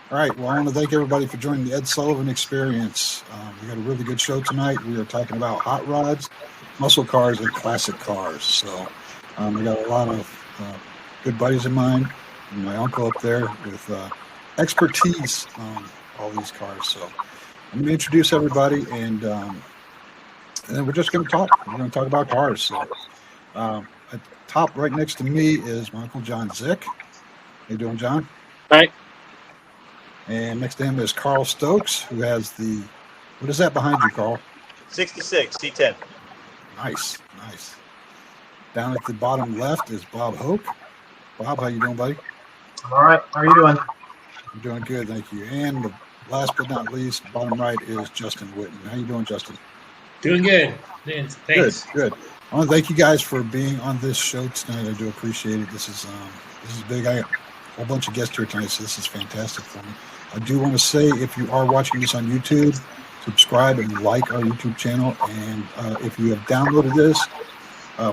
All right. Well, I want to thank everybody for joining the Ed Sullivan Experience. We got a really good show tonight. We are talking about hot rods, muscle cars, and classic cars. So we got a lot of good buddies of mine, and my uncle up there with expertise on all these cars. So I'm going to introduce everybody, and then we're just going to talk. We're going to talk about cars. So at the top right next to me is my Uncle John Zick. How you doing, John? Hi. And next to him is Carl Stokes, who has the, what is that behind you, Carl? 66 C10. Nice, nice. Down at the bottom left is Bob Hoke. Bob, how you doing, buddy? I'm all right. How are you doing? I'm doing good, thank you. And the last but not least, bottom right is Justin Whitten. How you doing, Justin? Doing good. Thanks. Good. I want to thank you guys for being on this show tonight. I do appreciate it. This is big. I have a whole bunch of guests here tonight, so this is fantastic for me. I do want to say, if you are watching this on YouTube, subscribe and like our YouTube channel. And if you have downloaded this,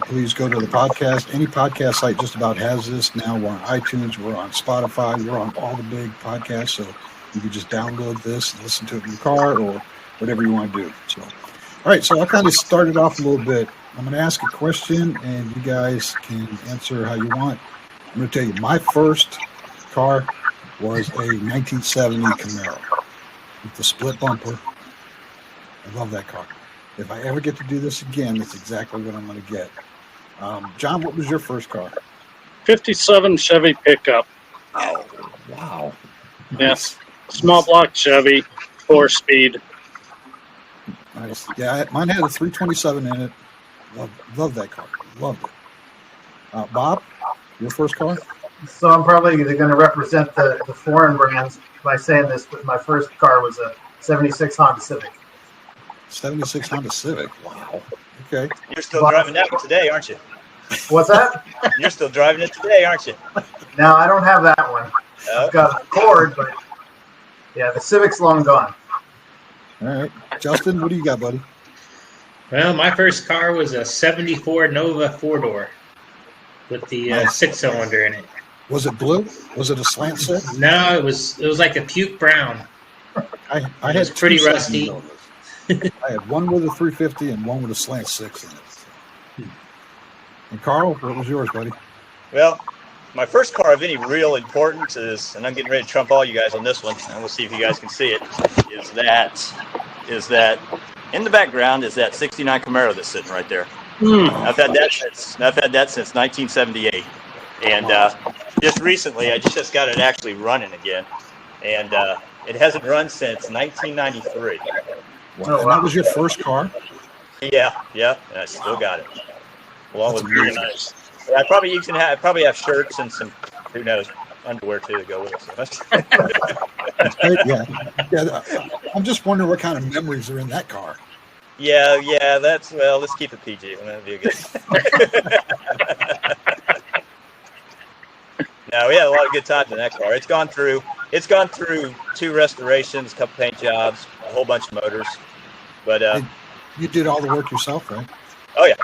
please go to the podcast. Any podcast site just about has this now. We're on iTunes. We're on Spotify. We're on all the big podcasts. So you can just download this and listen to it in your car or whatever you want to do. So, all right. So I kind of started off a little bit. I'm going to ask a question, and you guys can answer how you want. I'm going to tell you, my first car was a 1970 Camaro with the split bumper. I love that car. If I ever get to do this again, that's exactly what I'm going to get. John, what was your first car? 57 Chevy pickup. Oh, wow. Yes. Small block Chevy, 4-speed. Nice. Yeah, mine had a 327 in it. Love that car. Loved it. Bob, your first car? So I'm probably going to represent the foreign brands by saying this, but my first car was a 76 Honda Civic. 76 Honda Civic. Wow. Okay. You're still driving that one today, aren't you? What's that? You're still driving it today, aren't you? No, I don't have that one. I've got a Accord, but yeah, the Civic's long gone. All right. Justin, what do you got, buddy? Well, my first car was a 74 Nova 4-door with the 6-cylinder in it. Was it blue? Was it a slant six? No, it was like a puke brown. I had It's pretty rusty. I had one with a 350 and one with a slant six in it. And Carl, what was yours, buddy? Well, my first car of any real importance is, and I'm getting ready to trump all you guys on this one, and we'll see if you guys can see it, is that in the background is that 69 Camaro that's sitting right there. I've had that since 1978, and just recently I just got it actually running again, and it hasn't run since 1993. Wow. And that was your first car? Yeah, and I still got it. Along That's with amazing. nice. I probably have shirts and some, who knows, underwear too to go with it. Yeah. I'm just wondering what kind of memories are in that car. Yeah. Let's keep it PG. That'd be good. No, we had a lot of good times in that car. It's gone through 2 restorations, a couple paint jobs, a whole bunch of motors. But you did all the work yourself, right? oh yeah.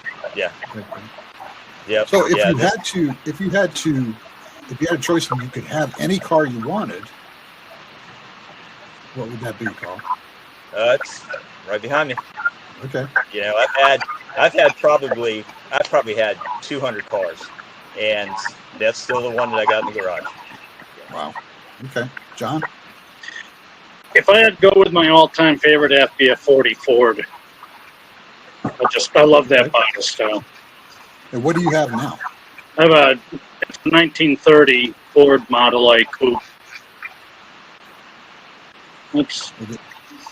Yeah. So if you had a choice and you could have any car you wanted, what would that be, Carl? It's right behind me. Okay. You know, I've probably had 200 cars, and that's still the one that I got in the garage. Wow. Okay. John? If I had to go with my all-time favorite, it'd have to be a 40 Ford. I love that body style. And what do you have now? I have a 1930 Ford Model A coupe. Oops.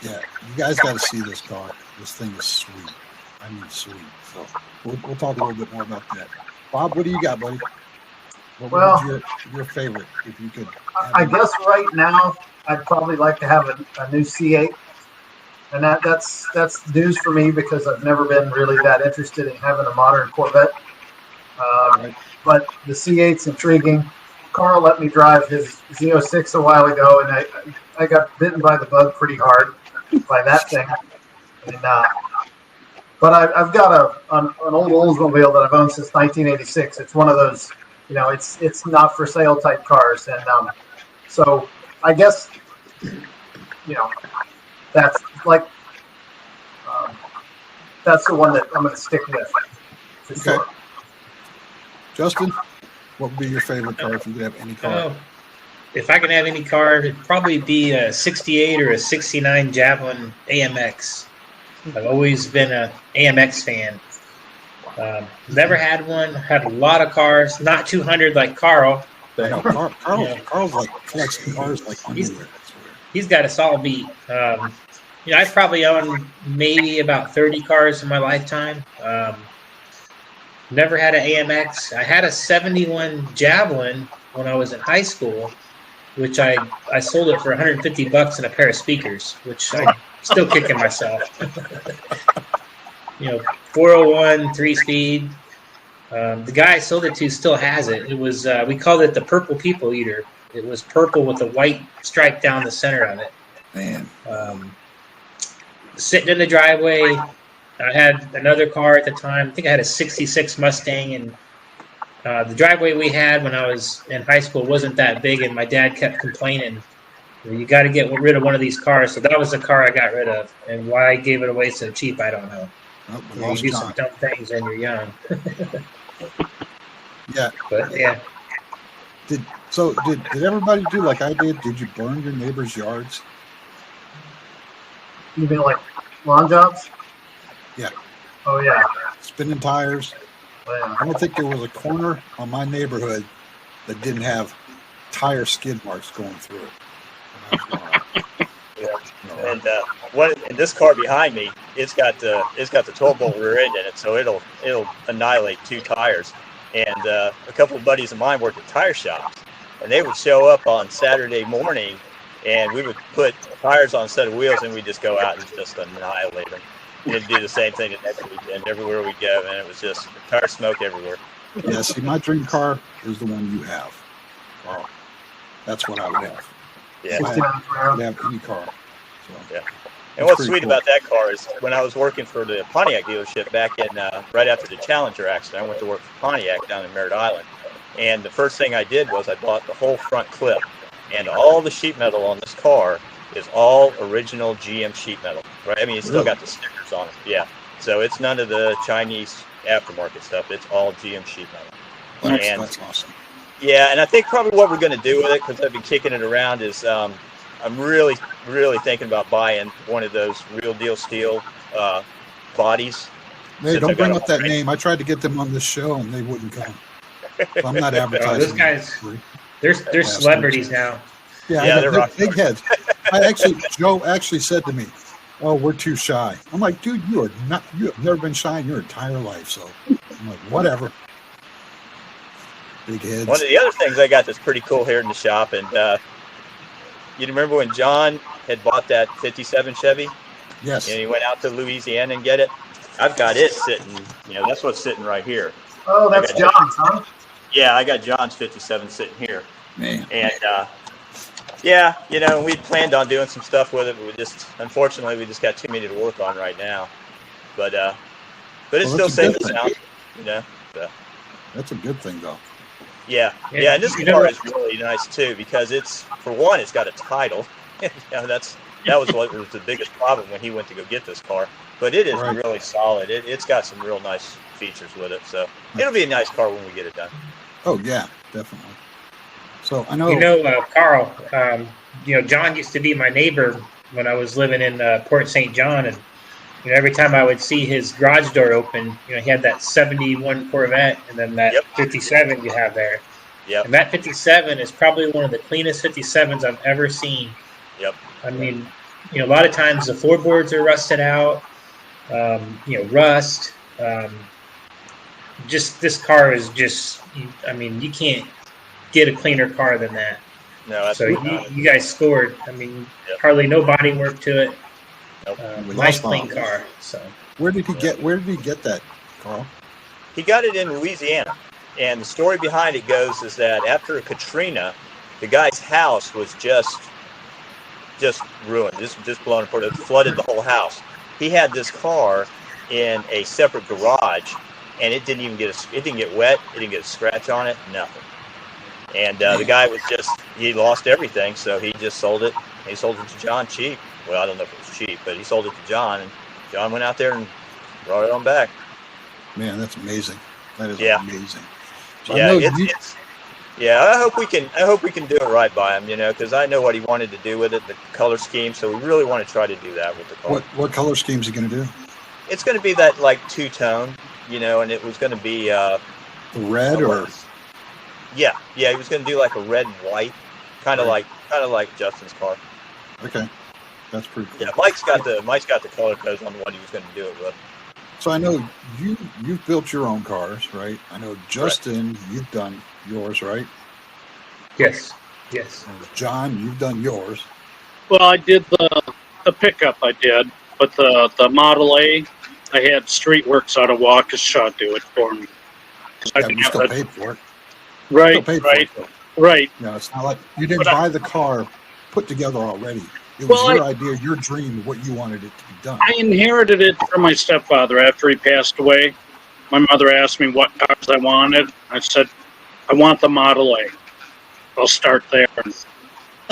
Yeah, you guys got to see this car. This thing is sweet. I mean, sweet. So we'll talk a little bit more about that. Bob, what do you got, buddy? What was your favorite, if you could? I guess right now I'd probably like to have a new C8, and that's news for me because I've never been really that interested in having a modern Corvette. Right. But the C8's intriguing. Carl let me drive his Z06 a while ago, and I got bitten by the bug pretty hard by that thing. And, but I've got an old Oldsmobile that I've owned since 1986. It's one of those, it's not for sale type cars, and so I guess you know, that's like that's the one that I'm going to stick with for sure. Justin, what would be your favorite car if you could have any car? Oh, if I could have any car, it'd probably be a 68 or a 69 Javelin AMX. I've always been a AMX fan. Never had one. Had a lot of cars. Not 200 like Carl. I know. But, Carl's like collects cars like underwear. He's got us all beat. I've probably owned maybe about 30 cars in my lifetime. Never had an AMX. I had a 71 Javelin when I was in high school, which I sold it for $150 and a pair of speakers, which I'm still kicking myself. 401, 3-speed. The guy I sold it to still has it. It was we called it the Purple People Eater. It was purple with a white stripe down the center of it. Man. Sitting in the driveway, I had another car at the time. I think I had a 66 Mustang, and the driveway we had when I was in high school wasn't that big, and my dad kept complaining, you got to get rid of one of these cars. So that was the car I got rid of. And why I gave it away so cheap, I don't know. You do some dumb things when you're young. Yeah. But, yeah. Did everybody do like I did? Did you burn your neighbors' yards? You mean like lawn jobs? Yeah. Oh, yeah. Spinning tires. Oh, yeah. I don't think there was a corner on my neighborhood that didn't have tire skid marks going through it. And this car behind me, it's got the 12-bolt rear end in it, so it'll annihilate 2 tires. And a couple of buddies of mine worked at tire shops, and they would show up on Saturday morning, and we would put tires on a set of wheels, and we'd just go out and just annihilate them. And it'd do the same thing the next weekend everywhere we go, and it was just tire smoke everywhere. Yeah, see, my dream car is the one you have. Wow. That's what I would have. Yeah. I would have any car. So, yeah. And what's sweet about that car is when I was working for the Pontiac dealership back in right after the Challenger accident, I went to work for Pontiac down in Merritt Island. And the first thing I did was I bought the whole front clip. And all the sheet metal on this car is all original GM sheet metal, right? I mean, it's still got the stickers on it. Yeah. So it's none of the Chinese aftermarket stuff. It's all GM sheet metal. That's awesome. Yeah, and I think probably what we're going to do with it, because I've been kicking it around, is I'm really, really thinking about buying one of those real deal steel bodies. Hey, don't bring up that name. I tried to get them on this show, and they wouldn't come. So I'm not advertising. Those guys, they're celebrities now. Yeah, they're big heads. Joe actually said to me, "Oh, we're too shy." I'm like, "Dude, you have never been shy in your entire life." So I'm like, "Whatever." Big heads. One of the other things I got that's pretty cool here in the shop, and you remember when John had bought that 57 Chevy? Yes. And he went out to Louisiana and get it? I've got it sitting, that's what's sitting right here. Oh, that's John's, huh? Yeah, I got John's 57 sitting here. Man. And, we'd planned on doing some stuff with it, but unfortunately, we just got too many to work on right now. But it's still safe and sound, So. That's a good thing, though. Yeah, and this car is really nice too because it's got a title. That was what was the biggest problem when he went to go get this car. But it is really solid. It's got some real nice features with it, so it'll be a nice car when we get it done. Oh yeah, definitely. So I know. Carl. John used to be my neighbor when I was living in Port St. John, and every time I would see his garage door open, he had that 71 Corvette and then that 57 you have there. Yep. And that 57 is probably one of the cleanest 57s I've ever seen. Yep. I mean, a lot of times the floorboards are rusted out, rust. Just this car is just, you can't get a cleaner car than that. No, so you guys scored. Hardly no body work to it. Nice clean car. So where did he get that, Carl? He got it in Louisiana, and the story behind it goes is that after Katrina, the guy's house was just ruined, just blown apart. It flooded the whole house. He had this car in a separate garage, and it didn't get wet. It didn't get a scratch on it. Nothing. And the guy he lost everything, so he just sold it He sold it to John cheap. Well, I don't know if it was cheap, but he sold it to John, and John went out there and brought it on back. Man, that's amazing. That is Yeah. amazing. So Yeah, I know yeah. I hope we can do it right by him, because I know what he wanted to do with it, the color scheme. So we really want to try to do that with the car. what color scheme is he going to do? It's going to be that like two-tone, and it was going to be The red or? Yeah. He was going to do like a red and white, kind of like Justin's car. Okay, that's pretty cool. Yeah, Mike's got the color codes on what he was going to do it with. So I know you've built your own cars, right? I know Justin, you've done yours, right? Yes. And John, you've done yours. Well, I did the pickup. I did, but the Model A, I had Streetworks out of Waukesha do it for me. Yeah, you still paid for it. Right, Still paid for right, it, though. right. You know, it's not like you didn't buy the car put together already. It was Well, your idea, your dream, what you wanted it to be done. I inherited it from my stepfather after he passed away. My mother asked me what cars I wanted. I said, I want the Model A. I'll start there, and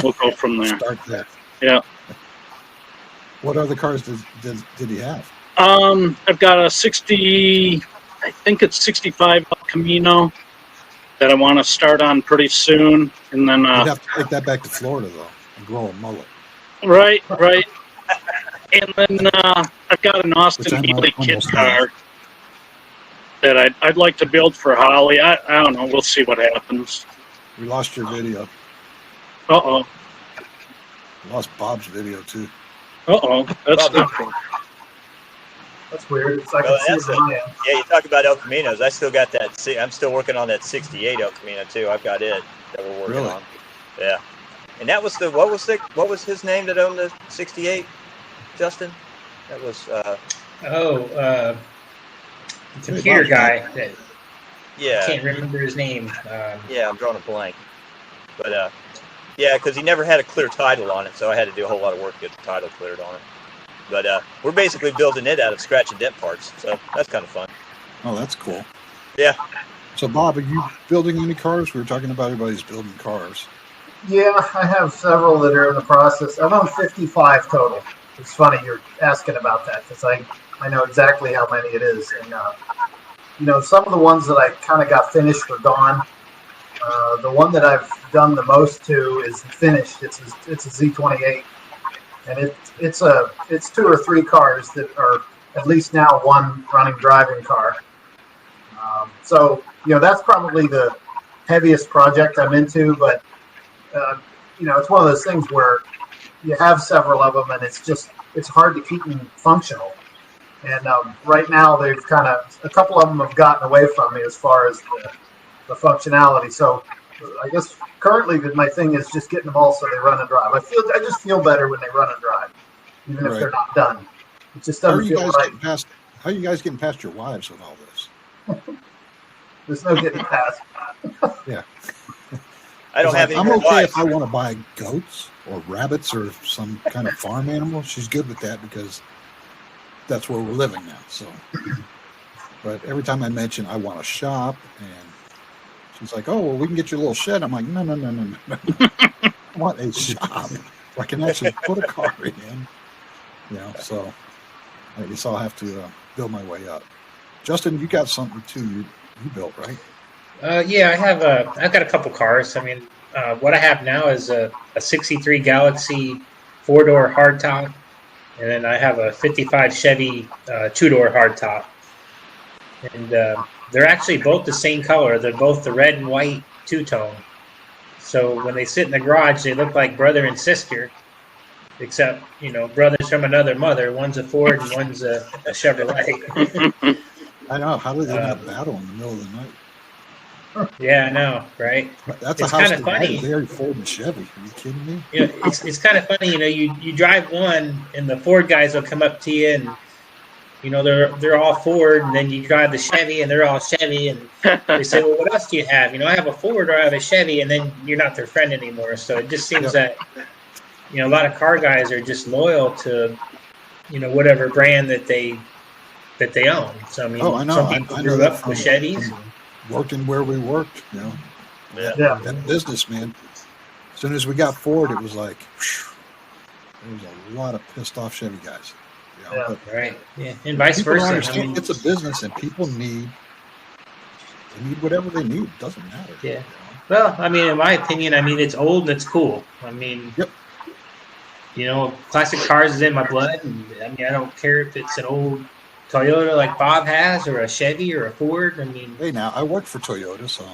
we'll go from there. Start there. Yeah. What other cars did he have? I've got a 60, I think it's 65 El Camino that I want to start on pretty soon. And then, You'd have to take that back to Florida, though, and grow a mullet. right. And then I've got an Austin Which I might Healey kit almost car that I'd like to build for Holly. I don't know. We'll see what happens. We lost your video. Uh-oh. We lost Bob's video, too. Uh-oh. That's Bob, not cool. That's weird. It's like Well, I can see it on my end. Yeah, you talk about El Caminos. I still got that. I'm still working on that 68 El Camino too. I've got it that we're working Really? on. Yeah, and that was what was his name that owned the 68, Justin? That was Computer guy that yeah. I can't remember his name. Yeah, I'm drawing a blank. But yeah, because he never had a clear title on it, so I had to do a whole lot of work to get the title cleared on it. But we're basically building it out of scratch and dent parts, so that's kind of fun. Oh, that's cool. Yeah. So, Bob, are you building any cars? We were talking about everybody's building cars. Yeah, I have several that are in the process. I've owned 55 total. It's funny you're asking about that because I know exactly how many it is. And, some of the ones that I kind of got finished are gone. The one that I've done the most to is finished. It's a Z28. And it's two or three cars that are at least now one running driving car. So that's probably the heaviest project I'm into. But it's one of those things where you have several of them, and it's hard to keep them functional. And right now they've a couple of them have gotten away from me as far as the functionality. So I guess currently my thing is just getting them all so they run and drive. I just feel better when they run and drive, even if they're not done. It just doesn't feel right. How are you guys getting past your wives with all this? There's no getting past. Yeah. I don't have any I'm more okay wives. if I want to buy goats or rabbits or some kind of farm animal. She's good with that because that's where we're living now. So, but every time I mention I want a shop, and she's like, "Oh, well, we can get you a little shed." I'm like, No. I want a shop where I can actually put a car in. So I guess I'll have to build my way up. Justin, you got something too. You built, right? Yeah, I've got a couple cars. I mean, what I have now is a 63 Galaxy 4-door hardtop, and then I have a 55 Chevy 2-door hardtop. And they're actually both the same color. They're both the red and white two-tone. So when they sit in the garage, they look like brother and sister, except, brothers from another mother. One's a Ford and one's a Chevrolet. I know. How did they not battle in the middle of the night? Yeah, I know, right? That's It's a house kinda funny. Larry Ford and Chevy. Are you kidding me? It's kind of funny, you drive one and the Ford guys will come up to you and they're all Ford, and then you drive the Chevy and they're all Chevy, and they say, well, what else do you have? I have a Ford or I have a Chevy, and then you're not their friend anymore. So it just seems that a lot of car guys are just loyal to whatever brand that they own. So I know. Some people grew up with Chevys. Working where we worked, Yeah. that business, man. As soon as we got Ford, it was like, There's a lot of pissed off Chevy guys. Yeah. But Right. Yeah. And vice people don't versa. I understand mean, it's a business, and people need whatever they need. It doesn't matter. Yeah. Well, I mean, in my opinion, I mean, it's old and it's cool. I mean, Yep. Classic cars is in my blood. And I mean, I don't care if it's an old Toyota like Bob has or a Chevy or a Ford. I mean, Hey, now I work for Toyota, so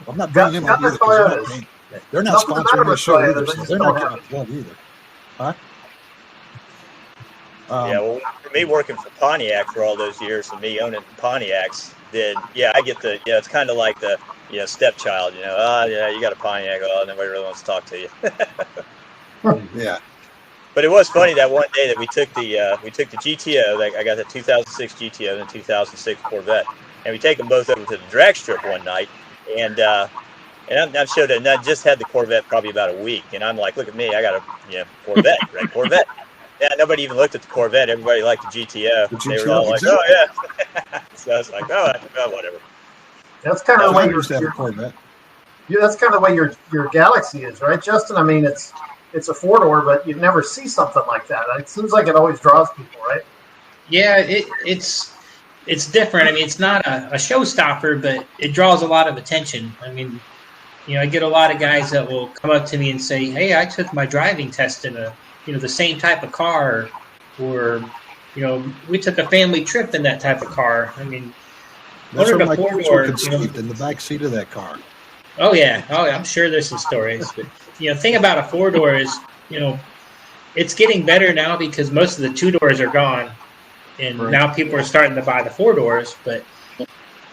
I'm not Got- bringing them got on the either. 'Cause Toyotas. they're not Nothing the matter sponsoring the with show Toyota, either, they so just they're don't not have getting a plug either. Huh? Yeah, well, for me working for Pontiac for all those years and me owning Pontiacs, then I get it's kind of like the stepchild, yeah, you got a Pontiac, nobody really wants to talk to you. Yeah. But it was funny that one day that we took the GTO, like I got the 2006 GTO and the 2006 Corvette, and we take them both over to the drag strip one night, and I'm showed it, and I just had the Corvette probably about a week, and I'm like, look at me, I got a Corvette, red Corvette. Yeah, nobody even looked at the Corvette. Everybody liked the GTO. They were all like, exactly. "Oh yeah." So I was like, "Oh, whatever." That's kind of the way I used to have a Corvette. that's kind of the way your Galaxy is, right, Justin? I mean, it's a 4-door, but you never see something like that. It seems like it always draws people, right? yeah, it's different. I mean, it's not a showstopper, but it draws a lot of attention. I mean, I get a lot of guys that will come up to me and say, "Hey, I took my driving test in the same type of car," or we took a family trip in that type of car. I mean, That's what where are my the kids were 4-door? conceived, in the back seat of that car. Oh yeah, I'm sure there's some stories. But the thing about a 4-door is, it's getting better now because most of the 2-doors are gone, and Right. now people are starting to buy the 4-doors. But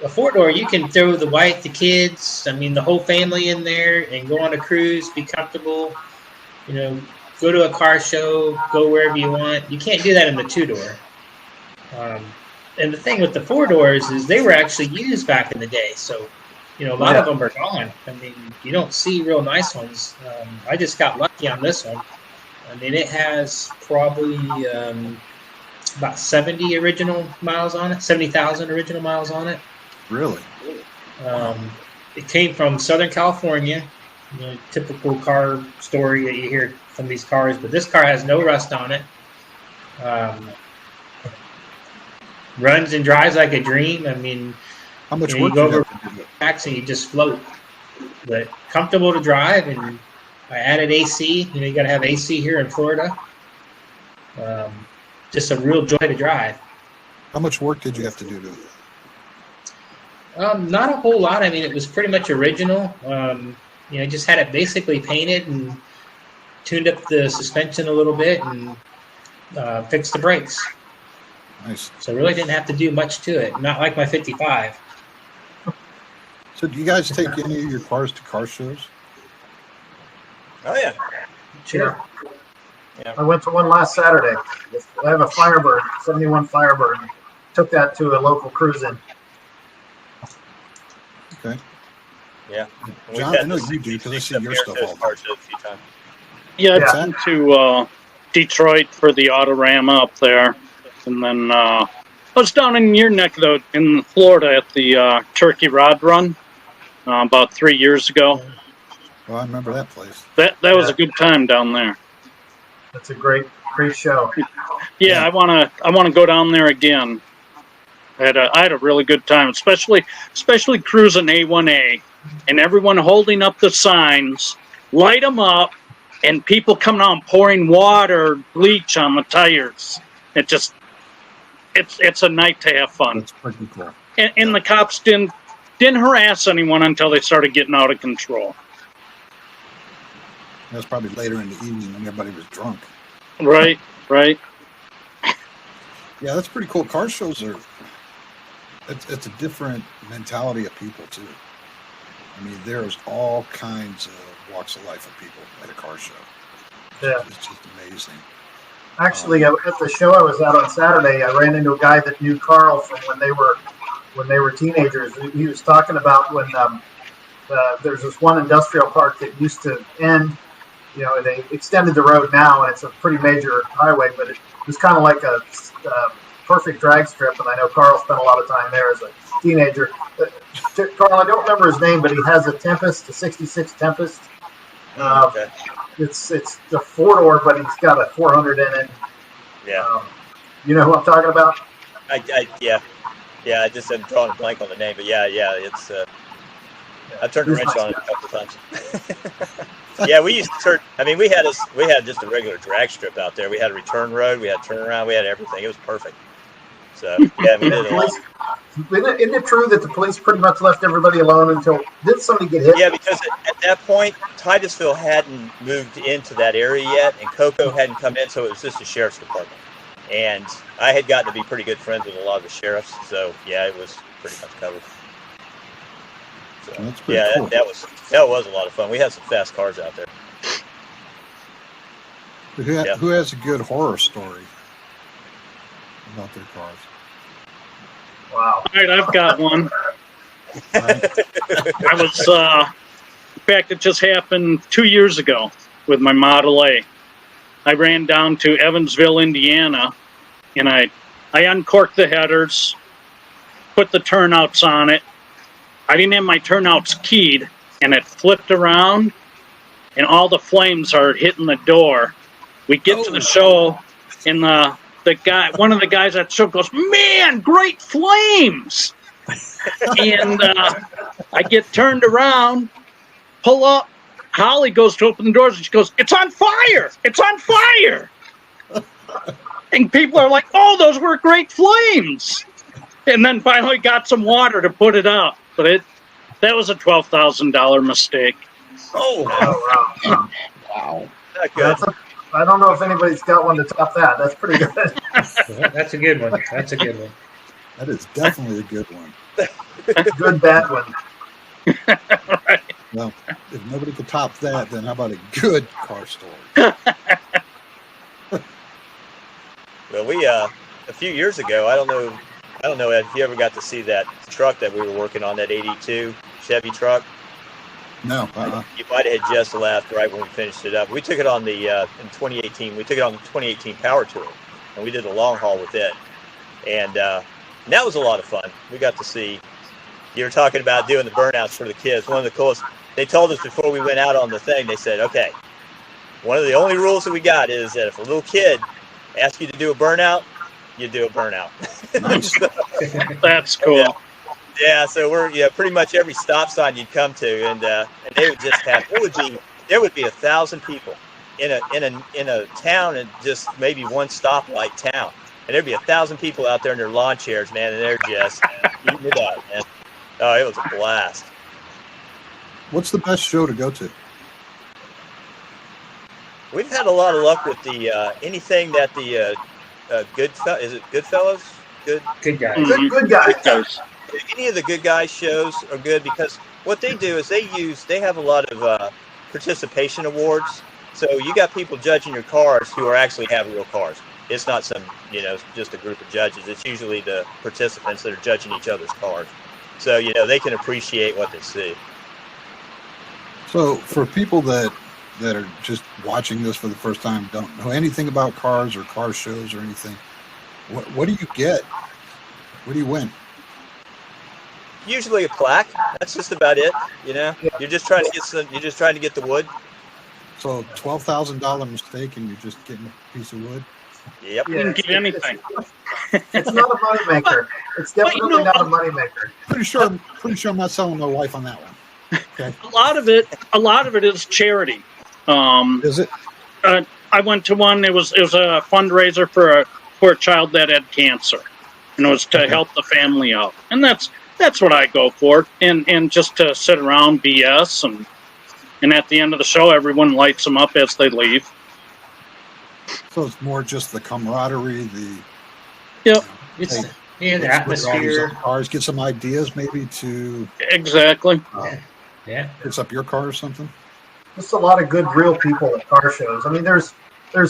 a 4-door, you can throw the wife, the kids, I mean, the whole family in there, and go on a cruise, be comfortable. Go to a car show, go wherever you want. You can't do that in the 2-door. And the thing with the 4-doors is they were actually used back in the day. So, a lot of them are gone. I mean, you don't see real nice ones. I just got lucky on this one. I mean, it has probably about 70 original miles on it, 70,000 original miles on it. Really? It came from Southern California. Typical car story that you hear from these cars, but this car has no rust on it. Runs and drives like a dream. I mean, How much you work go do you over have to do? tracks and you just float. But comfortable to drive, and I added AC. You got to have AC here in Florida. Just a real joy to drive. How much work did you have to do to it? Not a whole lot. I mean, it was pretty much original. Just had it basically painted and tuned up the suspension a little bit and fixed the brakes. Nice. So really didn't have to do much to it. Not like my 55. So do you guys take any of your cars to car shows? Oh yeah. Sure. I went to one last Saturday. I have a Firebird, 71 Firebird. Took that to a local cruise-in. Okay. Yeah. And John, we've had I know the you do because I see your Bears stuff Nose all the car time. show a few times. Yeah, Yeah. I've been to Detroit for the Autorama up there, and then I was down in your neck though, in Florida at the Turkey Rod Run about 3 years ago. Well, I remember that place. That was a good time down there. That's a great show. Yeah, I wanna go down there again. I had a really good time, especially cruising A1A, and everyone holding up the signs, light them up, and people coming out and pouring water, bleach on the tires. It's a night to have fun. That's pretty cool. And the cops didn't harass anyone until they started getting out of control. That was probably later in the evening when everybody was drunk. Right. Yeah, that's pretty cool. Car shows it's a different mentality of people too. I mean, there's all kinds of walks of life of people at a car show. Yeah. It's just amazing. Actually, at the show I was at on Saturday, I ran into a guy that knew Carl from when they were teenagers. He was talking about when there's this one industrial park that used to end. They extended the road now, and it's a pretty major highway, but it was kind of like a perfect drag strip, and I know Carl spent a lot of time there as a teenager. Carl, I don't remember his name, but he has a Tempest, a 66 Tempest. Okay. It's the 4-door, but he's got a 400 in it. Yeah. You know who I'm talking about? Yeah. I just am drawing a blank on the name, but yeah. It's I've turned the wrench on it a couple of times. Yeah, we used to turn. I mean, we had just a regular drag strip out there. We had a return road, we had turnaround, we had everything. It was perfect. So yeah, we did a lot. Isn't it true that the police pretty much left everybody alone until did somebody get hit? Yeah, because at that point, Titusville hadn't moved into that area yet, and Cocoa hadn't come in, so it was just the sheriff's department. And I had gotten to be pretty good friends with a lot of the sheriffs, so yeah, it was pretty much covered. So, That's pretty cool. that was a lot of fun. We had some fast cars out there. Who has a good horror story about their cars? Wow. All right, I've got one. I was, in fact, it just happened 2 years ago with my Model A. I ran down to Evansville, Indiana, and I uncorked the headers, put the turnouts on it. I didn't have my turnouts keyed, and it flipped around, and all the flames are hitting the door. We get to the show, and the guy, one of the guys at the show goes, "Man, great flames!" And I get turned around, pull up. Holly goes to open the doors, and she goes, "It's on fire! It's on fire!" And people are like, "Oh, those were great flames!" And then finally got some water to put it out. But that was a $12,000 mistake. Oh, wow. Wow. Not good. I don't know if anybody's got one to top that. That's pretty good. That's a good one. That's a good one. That is definitely a good one. Good, bad one. Right. Well, if nobody could top that, then how about a good car story? Well, we a few years ago, I don't know if you ever got to see that truck that we were working on, that 82 Chevy truck. No. You might have had just left right when we finished it up. We took it on the in 2018. We took it on the 2018 Power Tour, and we did a long haul with it, and that was a lot of fun. We got to see. You were talking about doing the burnouts for the kids. One of the coolest. They told us before we went out on the thing. They said, "Okay, one of the only rules that we got is that if a little kid asks you to do a burnout, you do a burnout." Nice. That's cool. Yeah, so we're pretty much every stop sign you'd come to, and they would just have there would be 1,000 people in a town, and just maybe one stoplight town, and there'd be 1,000 people out there in their lawn chairs, man, and they're just eating it up, man. Oh, it was a blast. What's the best show to go to? We've had a lot of luck with the anything that the Goodfellas? Good guy. Mhm. Good guys. Any of the Good Guys shows are good because what they do is they have a lot of participation awards. So you got people judging your cars who are actually have real cars. It's not some, just a group of judges. It's usually the participants that are judging each other's cars. So, they can appreciate what they see. So for people that are just watching this for the first time, don't know anything about cars or car shows or anything, what do you get? What do you win? Usually a plaque. That's just about it. You're just trying to get the wood. So $12,000 mistake, and you're just getting a piece of wood. Yep. You can get anything. It's not a moneymaker. It's definitely not a moneymaker. Pretty sure I'm not selling my wife on that one. Okay. A lot of it is charity. Is it? I went to one. It was a fundraiser for a child that had cancer, and it was to help the family out. And that's what I go for. And just to sit around BS, and at the end of the show, everyone lights them up as they leave. So it's more just the camaraderie, Yep. It's the let's atmosphere. cars, get some ideas maybe to Exactly. Yeah. fix up your car or something. Just a lot of good, real people at car shows. I mean, there's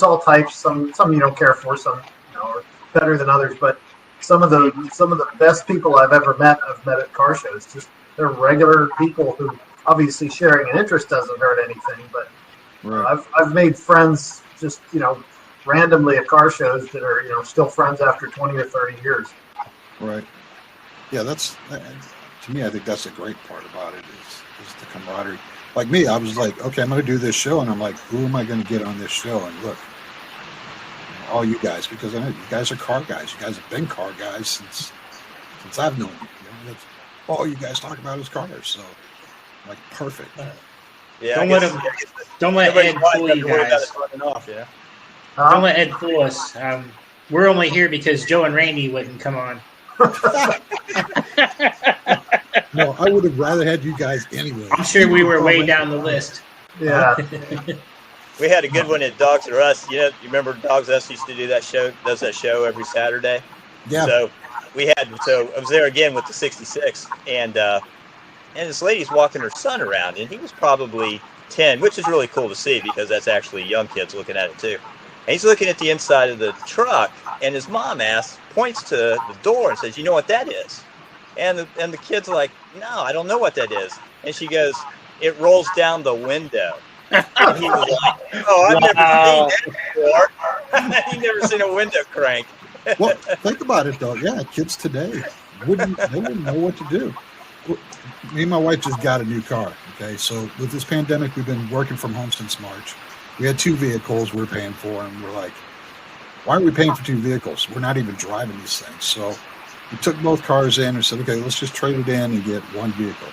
all types. Some you don't care for. Some are better than others. But some of the best people I've ever met, at car shows. Just they're regular people who obviously sharing an interest doesn't hurt anything. But Right. I've made friends just randomly at car shows that are still friends after 20 or 30 years. Right. Yeah, to me, I think that's the great part about it is the camaraderie. Like me, I was like, okay, I'm going to do this show, and I'm like, who am I going to get on this show? And look, all you guys, because I know you guys are car guys. You guys have been car guys since I've known you. That's all you guys talk about is cars. So, like, perfect. Yeah, don't let Ed fool you guys. Don't let Ed fool us. We're only here because Joe and Randy wouldn't come on. No, I would have rather had you guys anyway. I'm sure we were way down the list. Yeah. We had a good one at Dogs R Us. You remember Dogs R Us used to do that show, does that show every Saturday? Yeah. So I was there again with the 66, and this lady's walking her son around, and he was probably 10, which is really cool to see because that's actually young kids looking at it too. And he's looking at the inside of the truck, and his mom points to the door and says, "You know what that is?" And the kid's like, "No, I don't know what that is." And she goes, "It rolls down the window." And he was like, "Oh, I've never seen that before." He'd never seen a window crank. Well, think about it though. Yeah, kids today they wouldn't know what to do. Me and my wife just got a new car. Okay, so with this pandemic, we've been working from home since March. We had 2 vehicles we're paying for, and we're like, why are we paying for 2 vehicles? We're not even driving these things. So we took both cars in and said, okay, let's just trade it in and get 1 vehicle.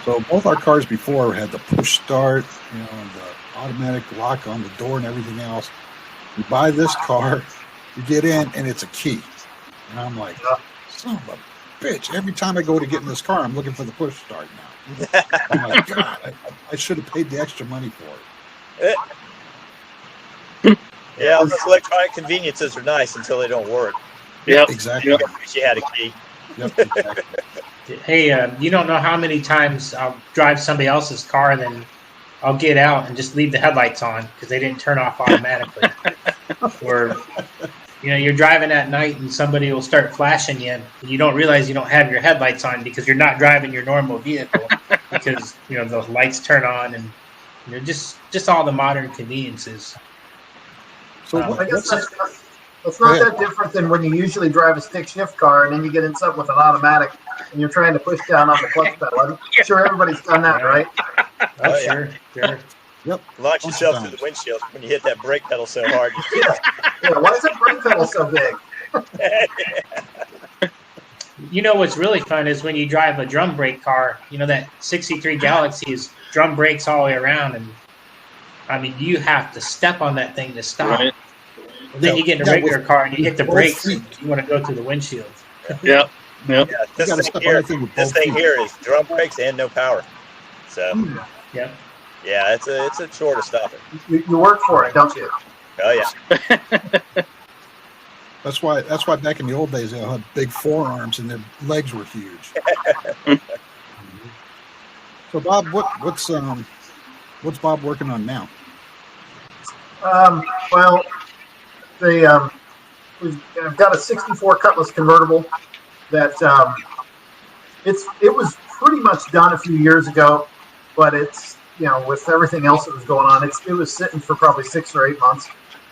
So both our cars before had the push start, and the automatic lock on the door and everything else. You buy this car, you get in, and it's a key. And I'm like, son of a bitch. Every time I go to get in this car, I'm looking for the push start now. I'm like, God, I should have paid the extra money for it. Yeah, all those electronic conveniences are nice until they don't work. Yep. Exactly. Yep. I wish you had a key. Yep, exactly. Hey, you don't know how many times I'll drive somebody else's car and then I'll get out and just leave the headlights on because they didn't turn off automatically. Or, you're driving at night and somebody will start flashing you and you don't realize you don't have your headlights on because you're not driving your normal vehicle because, those lights turn on and, just all the modern conveniences. So I guess that's not that different than when you usually drive a stick shift car and then you get in something with an automatic and you're trying to push down on the clutch pedal. I'm sure everybody's done that, right? Oh, sure. Yep. Launch yourself through the windshield when you hit that brake pedal so hard. Yeah. Why is that brake pedal so big? What's really fun is when you drive a drum brake car, that 63 Galaxy is drum brakes all the way around. And, you have to step on that thing to stop. Right. Then you get in a regular car and you hit the brakes and you want to go through the windshield. Yep. This thing here is drum brakes and no power. So, yep. Yeah, it's a chore to stop it. You work for it, don't you? Oh yeah. That's why back in the old days they all had big forearms and their legs were huge. So Bob, what's Bob working on now? Well, I've got a '64 Cutlass convertible that it was pretty much done a few years ago, but it's with everything else that was going on, it was sitting for probably 6 or 8 months.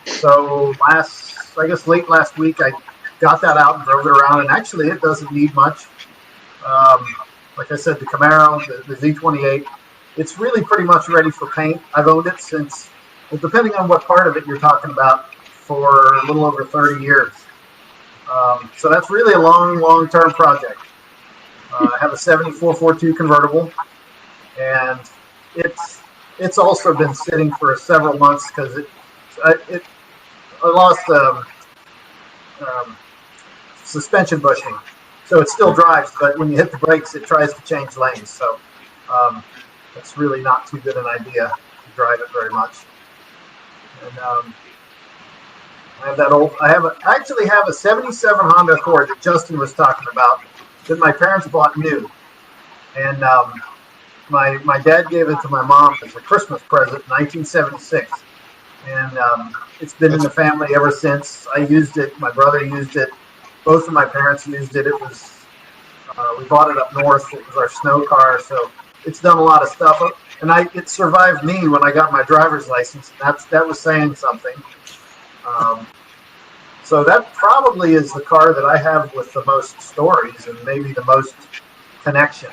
So late last week, I got that out and drove it around, and actually it doesn't need much. Like I said, the Camaro, the Z28, it's really pretty much ready for paint. I've owned it since, well, depending on what part of it you're talking about, for a little over 30 years. So that's really a long-term project. I have a 74 42 convertible, and it's also been sitting for several months because I lost suspension bushing, so it still drives, but when you hit the brakes, it tries to change lanes. So it's really not too good an idea to drive it very much. And I actually have a '77 Honda Accord that Justin was talking about that my parents bought new, and my dad gave it to my mom as a Christmas present in 1976, and it's been in the family ever since. I used it. My brother used it. Both of my parents used it. It was we bought it up north. It was our snow car, so it's done a lot of stuff. And it survived me when I got my driver's license. That was saying something. So that probably is the car that I have with the most stories and maybe the most connection.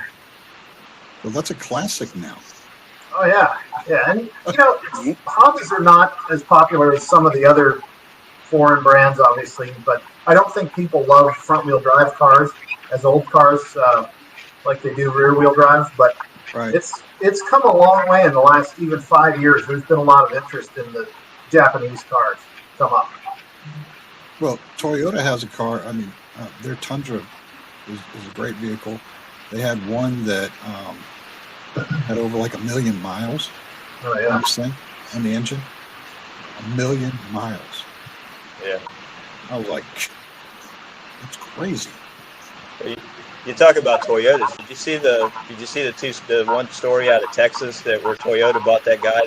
Well, that's a classic now. Oh yeah, and Hondas are not as popular as some of the other foreign brands, obviously, but I don't think people love front-wheel drive cars as old cars like they do rear-wheel drive. But Right. it's come a long way in the last even 5 years. There's been a lot of interest in the Japanese cars come up. Well, Toyota has a car. I mean, their Tundra is a great vehicle. They had one that had over like 1 million miles. Oh yeah. On this thing, on the engine. 1 million miles. Yeah. I was like, it's crazy. You talk about Toyotas. Did you see the one story out of Texas that where Toyota bought that guy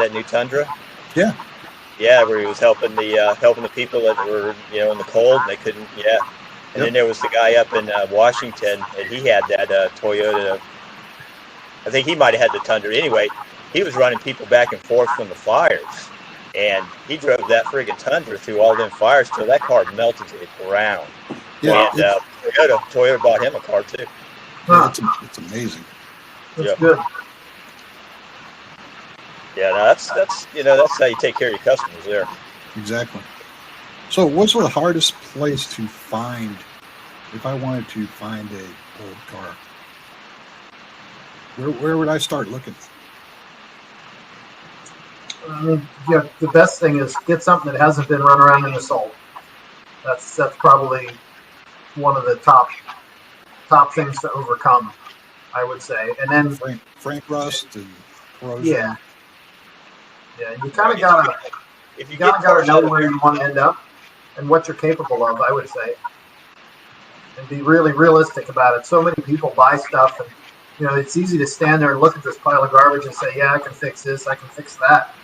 that new Tundra? Yeah. Yeah, where he was helping the people that were in the cold and they couldn't. Yeah. And then there was the guy up in Washington, and he had that Toyota. I think he might have had the Tundra. Anyway, he was running people back and forth from the fires, and he drove that friggin' Tundra through all them fires till that car melted to the ground. Yeah. And Toyota bought him a car too. Yeah, it's amazing. That's good. Yeah, no, that's how you take care of your customers there. Exactly. So, what's the hardest place to find if I wanted to find a old car? Where would I start looking? I mean, the best thing is get something that hasn't been run around in the soul. That's probably one of the top things to overcome, I would say. And then Frank rust and corrosion. Yeah, you kind of gotta know where you want to end up and what you're capable of, I would say, and be really realistic about it. So many people buy stuff, and it's easy to stand there and look at this pile of garbage and say, "Yeah, I can fix this, I can fix that."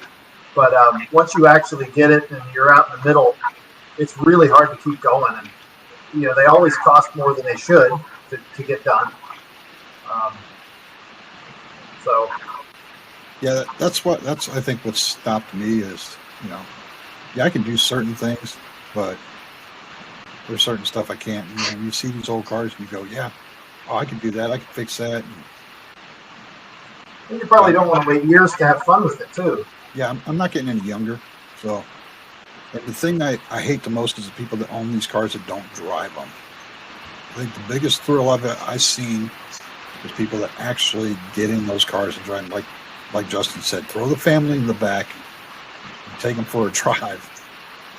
But once you actually get it and you're out in the middle, it's really hard to keep going. And they always cost more than they should to get done. So. Yeah, that's I think what stopped me is, I can do certain things, but there's certain stuff I can't. You see these old cars and you go, yeah, I can do that. I can fix that. And you probably don't want to wait years to have fun with it too. Yeah, I'm not getting any younger. So, and the thing I hate the most is the people that own these cars that don't drive them. I think the biggest thrill of it I've seen is people that actually get in those cars and drive them. Like Justin said, throw the family in the back and take them for a drive,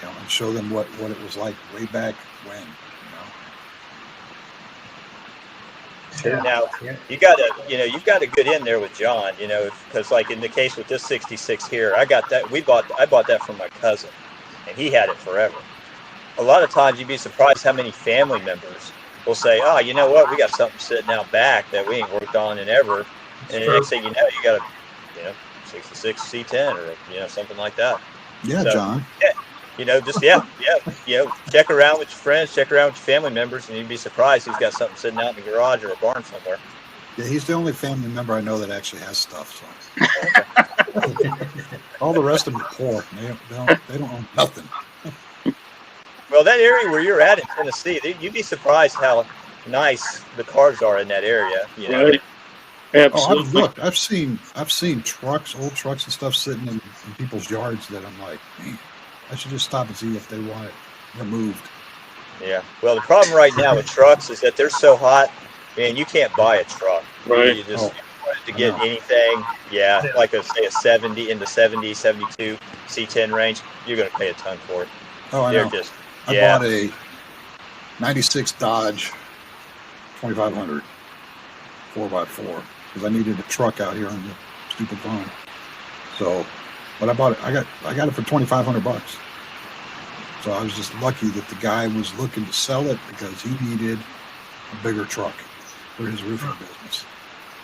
and show them what it was like way back when, Now you've got to get in there with John, because like in the case with this 66 here, I bought that from my cousin, and he had it forever. A lot of times you'd be surprised how many family members will say, "Oh, you know what? We got something sitting out back that we ain't worked on in ever," and the next thing you know, you got a 66 C10 or something like that. Yeah, so, John. Yeah, check around with your friends, check around with your family members, and you'd be surprised who's got something sitting out in the garage or a barn somewhere. Yeah, he's the only family member I know that actually has stuff. So all the rest of them are poor. They don't own nothing. Well, that area where you're at in Tennessee, you'd be surprised how nice the cars are in that area. Right. Absolutely. I've seen trucks, old trucks and stuff sitting in people's yards that I'm like, man, I should just stop and see if they want it removed. Yeah. Well, the problem right now with trucks is that they're so hot, man, you can't buy a truck. Right. You just to get anything, like a 70 in the 70, 72 C10 range, you're going to pay a ton for it. Oh, I know. I bought a 96 Dodge 2500 4x4 because I needed a truck out here on the stupid farm. So, but I bought it. I got it for $2,500. So I was just lucky that the guy was looking to sell it because he needed a bigger truck for his roofing business.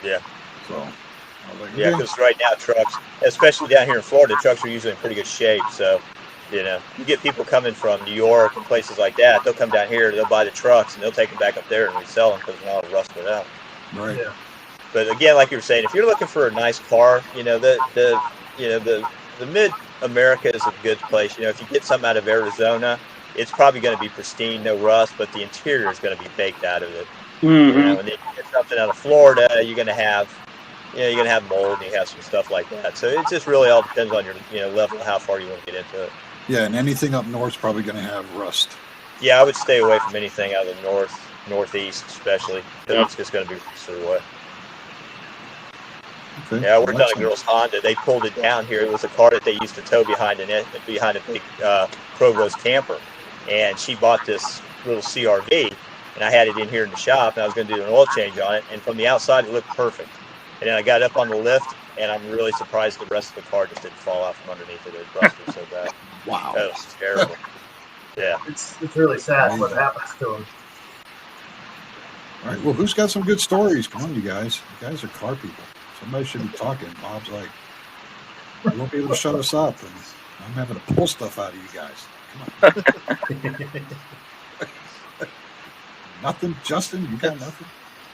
Yeah. So I was like, yeah, because right now trucks, especially down here in Florida, trucks are usually in pretty good shape. So, you get people coming from New York and places like that. They'll come down here, they'll buy the trucks, and they'll take them back up there and resell them because they're all rusted out. Right. Yeah. But again, like you were saying, if you're looking for a nice car, the mid America is a good place. If you get something out of Arizona, it's probably going to be pristine, no rust, but the interior is going to be baked out of it. And then you get something out of Florida, you're gonna have mold, and you have some stuff like that. So it just really all depends on your level of how far you want to get into it. Yeah, and anything up north is probably going to have rust. Yeah, I would stay away from anything out of the northeast, especially because it's just going to be rust away. Okay. Yeah, I worked on a girl's Honda. They pulled it down here. It was a car that they used to tow behind a big Provost camper, and she bought this little CRV, and I had it in here in the shop, and I was going to do an oil change on it, and from the outside it looked perfect. And then I got up on the lift, and I'm really surprised the rest of the car just didn't fall out from underneath it. It rusted so bad. Wow. That was terrible. Yeah. It's really sad what happens to them. All right. Well, who's got some good stories? Come on, you guys. You guys are car people. Somebody should be talking. Bob's like, you won't be able to shut us up. And I'm having to pull stuff out of you guys. Come on. Nothing, Justin? You got nothing?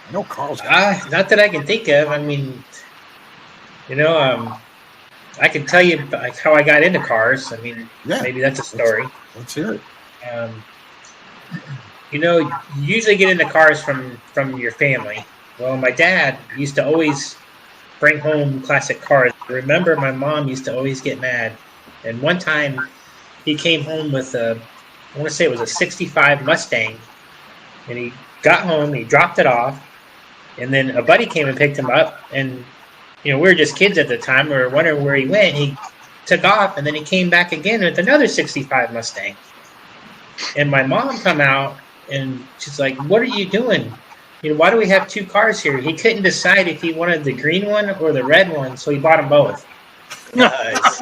I know Carl's got Not that I can think of. I mean, I can tell you like how I got into cars. I mean, maybe that's a story. Let's hear it. You usually get into cars from your family. Well, my dad used to always bring home classic cars. I remember my mom used to always get mad. And one time he came home with I want to say it was a 65 Mustang. And he got home, he dropped it off, and then a buddy came and picked him up. And, we were just kids at the time. We were wondering where he went. He took off, and then he came back again with another 65 Mustang. And my mom come out, and she's like, "What are you doing? Why do we have two cars here?" He couldn't decide if he wanted the green one or the red one, so he bought them both. Nice.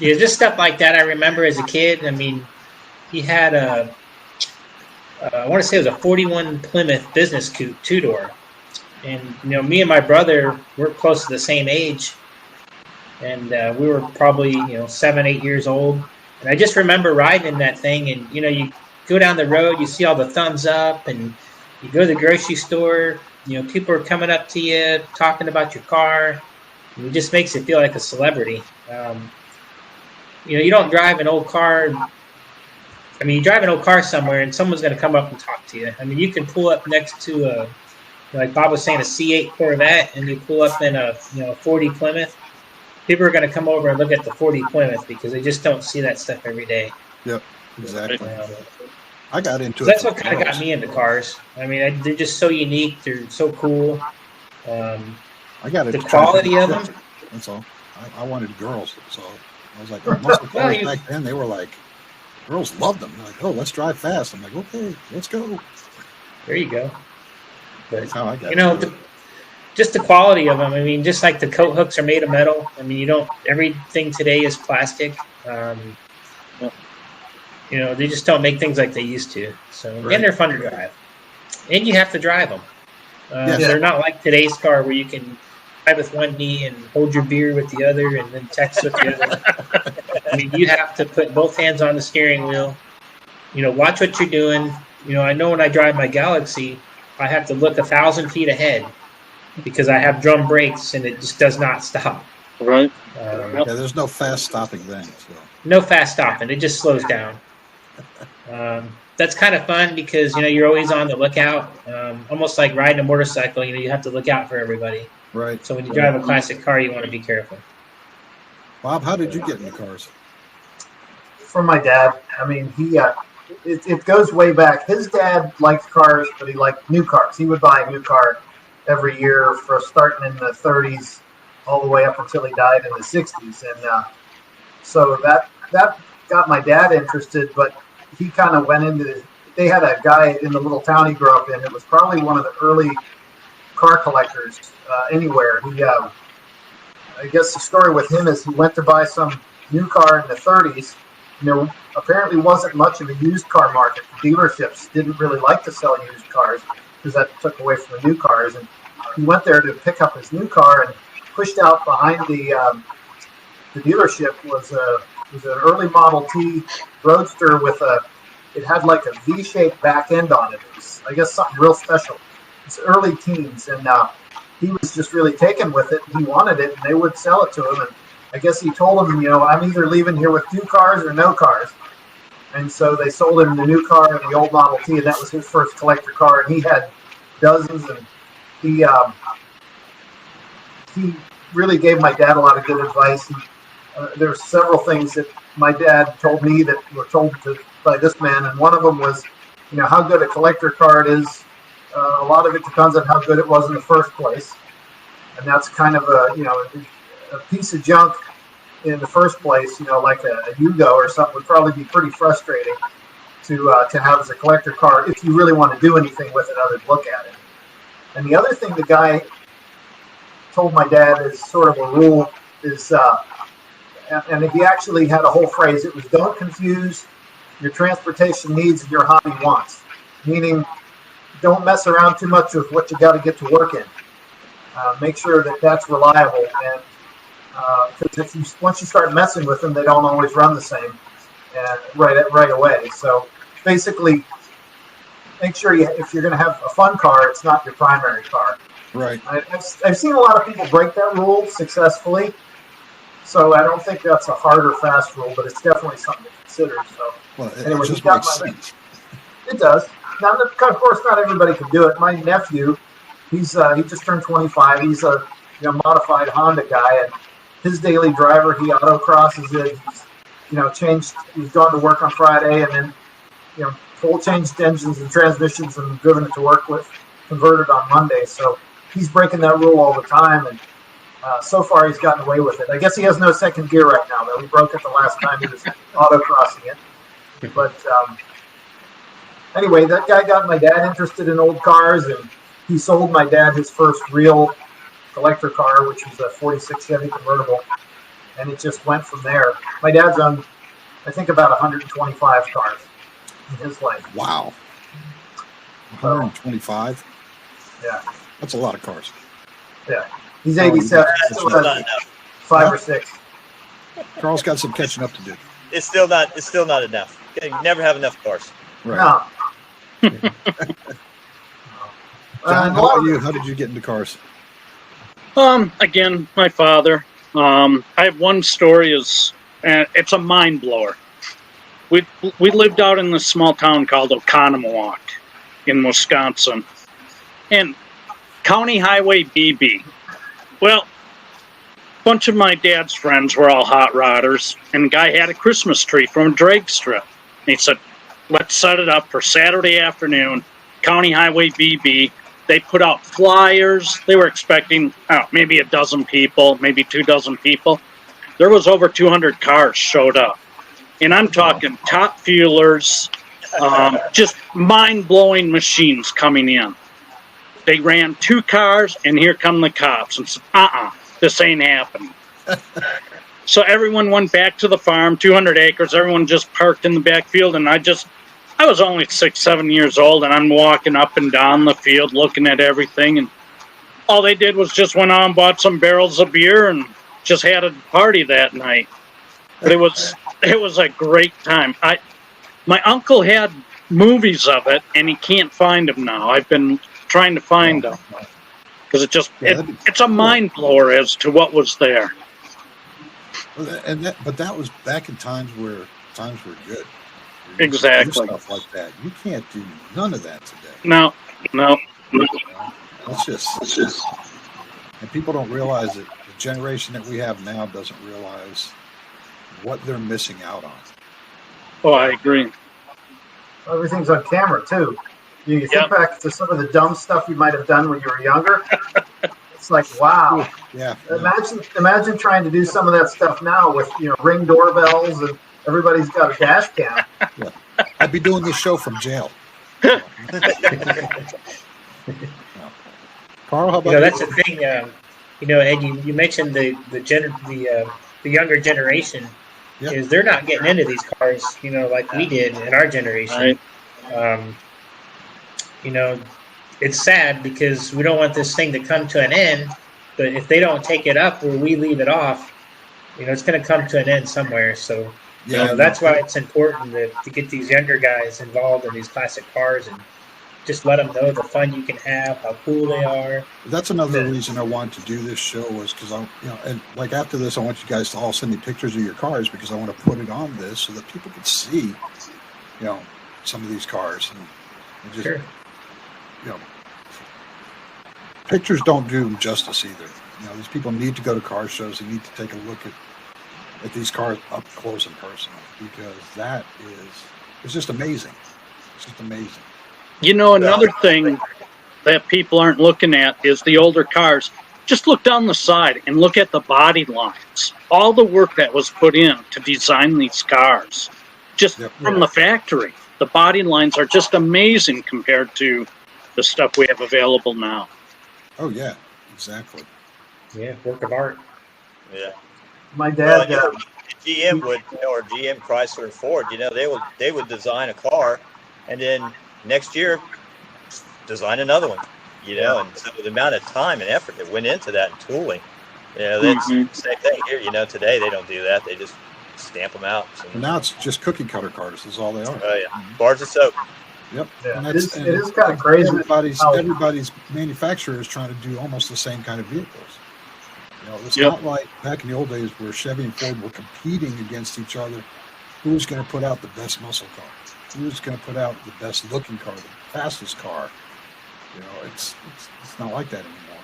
Just stuff like that I remember as a kid. I mean, he had I want to say it was a 41 Plymouth business coupe, two-door. And, me and my brother, we're close to the same age. And we were probably, 7, 8 years old. And I just remember riding in that thing. And, you go down the road, you see all the thumbs up. And you go to the grocery store, people are coming up to you, talking about your car. And it just makes it feel like a celebrity. You don't drive an old car. I mean, you drive an old car somewhere and someone's going to come up and talk to you. I mean, you can pull up next to like Bob was saying, a C8 Corvette, and you pull up in a 40 Plymouth. People are going to come over and look at the 40 Plymouth because they just don't see that stuff every day. Yep, exactly. I got into it. That's what kind of got me into cars. I mean, they're just so unique. They're so cool. I got the quality of them. That's all. I wanted girls, so I was like, most of the cars back then, they were like, girls loved them. They're like, oh, let's drive fast. I'm like, okay, let's go. There you go. But, that's how I got just the quality of them. I mean, just like the coat hooks are made of metal. I mean, everything today is plastic. They just don't make things like they used to. So, and they're fun to drive. And you have to drive them. They're not like today's car where you can drive with one knee and hold your beer with the other and then text with the other. I mean, you have to put both hands on the steering wheel. Watch what you're doing. I know when I drive my Galaxy, I have to look 1,000 feet ahead because I have drum brakes and it just does not stop. Right. There's no fast stopping then. So. No fast stopping. It just slows down. That's kind of fun because, you're always on the lookout. Almost like riding a motorcycle, you have to look out for everybody. Right. So when you drive a classic car, you want to be careful. Bob, how did you get into cars? From my dad. I mean, it goes way back. His dad liked cars, but he liked new cars. He would buy a new car every year for starting in the 30s all the way up until he died in the 60s. And so that got my dad interested, but he kind of went into they had a guy in the little town he grew up in. It was probably one of the early car collectors anywhere. I guess the story with him is he went to buy some new car in the 30s. There apparently wasn't much of a used car market. Dealerships didn't really like to sell used cars because that took away from the new cars. And he went there to pick up his new car and pushed out behind the dealership was an early Model T Roadster with it had like a V-shaped back end on it. It was, I guess, something real special. It's early teens, and he was just really taken with it. He wanted it, and they would sell it to him. And I guess he told him, I'm either leaving here with 2 cars or no cars. And so they sold him the new car and the old Model T, and that was his first collector car. And he had dozens, and he really gave my dad a lot of good advice. There's several things that my dad told me that were told by this man, and one of them was, how good a collector car is. A lot of it depends on how good it was in the first place, and that's kind of a piece of junk in the first place. Like a Yugo or something would probably be pretty frustrating to have as a collector car if you really want to do anything with it other than look at it. And the other thing the guy told my dad is sort of a rule is, and he actually had a whole phrase. It was, don't confuse your transportation needs and your hobby wants. Meaning, don't mess around too much with what you got to get to work in. Make sure that that's reliable, and because once you start messing with them, they don't always run the same and right away. So basically, make sure if you're going to have a fun car, it's not your primary car. Right. I've seen a lot of people break that rule successfully. So I don't think that's a hard or fast rule, but it's definitely something to consider. So it just makes sense. It does. Now, of course, not everybody can do it. My nephew, he just turned 25. He's a modified Honda guy, and his daily driver, he autocrosses it. He's gone to work on Friday, and then full changed engines and transmissions and driven it to work with, converted on Monday. So he's breaking that rule all the time, and so far he's gotten away with it. I guess he has no second gear right now, though. He broke it the last time he was autocrossing it. But anyway, that guy got my dad interested in old cars, and he sold my dad his first real collector car, which was a 46 Chevy convertible, and it just went from there. My dad's owned, I think, about 125 cars in his life. Wow. 125? Yeah. That's a lot of cars. Yeah. He's 87. Still has 5 or 6. Carl's got some catching up to do. It's still not enough. You never have enough cars. Right. No. John, how about you? How did you get into cars? Again, my father. I have one story. It's a mind blower. We lived out in this small town called Oconomowoc in Wisconsin, and County Highway BB. Well, a bunch of my dad's friends were all hot rodders, and the guy had a Christmas tree from a drag strip. And he said, let's set it up for Saturday afternoon, County Highway BB. They put out flyers. They were expecting maybe a dozen people, maybe 24 people. There was over 200 cars showed up. And I'm talking top fuelers, just mind-blowing machines coming in. They ran 2 cars, and here come the cops. And said, this ain't happening. So everyone went back to the farm, 200 acres. Everyone just parked in the backfield, and I was only 6, 7 years old, and I'm walking up and down the field looking at everything, and all they did was just went on and bought some barrels of beer and just had a party that night. But it was a great time. My uncle had movies of it, and he can't find them now. I've been trying to find them because it's a mind blower as to what was there. But that was back in times where times were good. Exactly. Stuff like that. You can't do none of that today. No. It's just, and people don't realize that the generation that we have now doesn't realize what they're missing out on. Oh, I agree. Everything's on camera too. You think back to some of the dumb stuff you might have done when you were younger. It's like, wow. Yeah. Imagine trying to do some of that stuff now with Ring doorbells and everybody's got a dash cam. Yeah. I'd be doing this show from jail. Carl, how about you? That's the thing. Ed, you mentioned the younger generation is they're not getting into these cars, like we did in our generation. Right. It's sad because we don't want this thing to come to an end, but if they don't take it up or we leave it off, it's going to come to an end somewhere. So that's why it's important to get these younger guys involved in these classic cars and just let them know the fun you can have, how cool they are. That's another reason I wanted to do this show was because and like after this, I want you guys to all send me pictures of your cars because I want to put it on this so that people can see some of these cars, and just Sure. Pictures don't do them justice either. These people need to go to car shows. They need to take a look at these cars up close and personal, because that it's just amazing. It's just amazing. Another thing that people aren't looking at is the older cars. Just look down the side and look at the body lines. All the work that was put in to design these cars, just from the factory. The body lines are just amazing compared to the stuff we have available now. Oh yeah, exactly. Yeah, work of art. Yeah. My dad. GM would, or GM, Chrysler, and Ford. They would design a car, and then next year design another one. And so the amount of time and effort that went into that and tooling. That's the same thing here. Today they don't do that. They just stamp them out. And now it's just cookie cutter cars. Is all they are. Oh yeah, bars of soap. Yep. Yeah. And It is kind of crazy. Everybody's manufacturer is trying to do almost the same kind of vehicles. It's not like back in the old days where Chevy and Ford were competing against each other. Who's going to put out the best muscle car? Who's going to put out the best looking car, the fastest car? It's not like that anymore.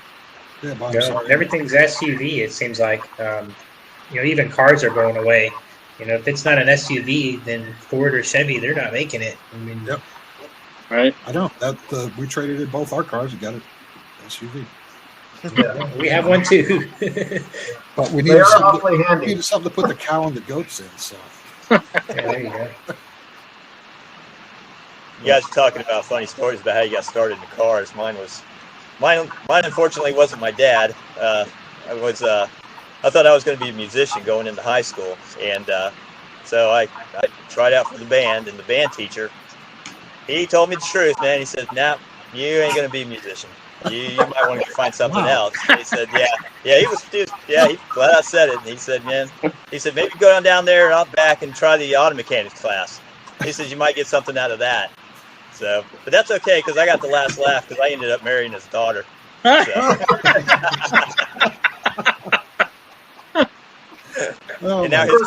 Yeah, Bob, sorry. Everything's SUV. It seems like even cars are going away. If it's not an SUV, then Ford or Chevy, they're not making it. I mean, Yep. Right. I know that we traded in both our cars and got an SUV. yeah, we have one too. But we They needed are something, awfully handy. needed something to put the cow and the goats in. So Yeah, there you go. You guys are talking about funny stories about how you got started in the cars. Mine unfortunately wasn't my dad. I thought I was going to be a musician going into high school, and so I tried out for the band. And the band teacher, he told me the truth, man. He said, "Nah, you ain't going to be a musician. You might want to find something else." And he said, "Yeah." He flat out said it. And he said, maybe go down there out back and try the auto mechanics class. He says you might get something out of that." So, but that's okay because I got the last laugh because I ended up marrying his daughter. So. And now his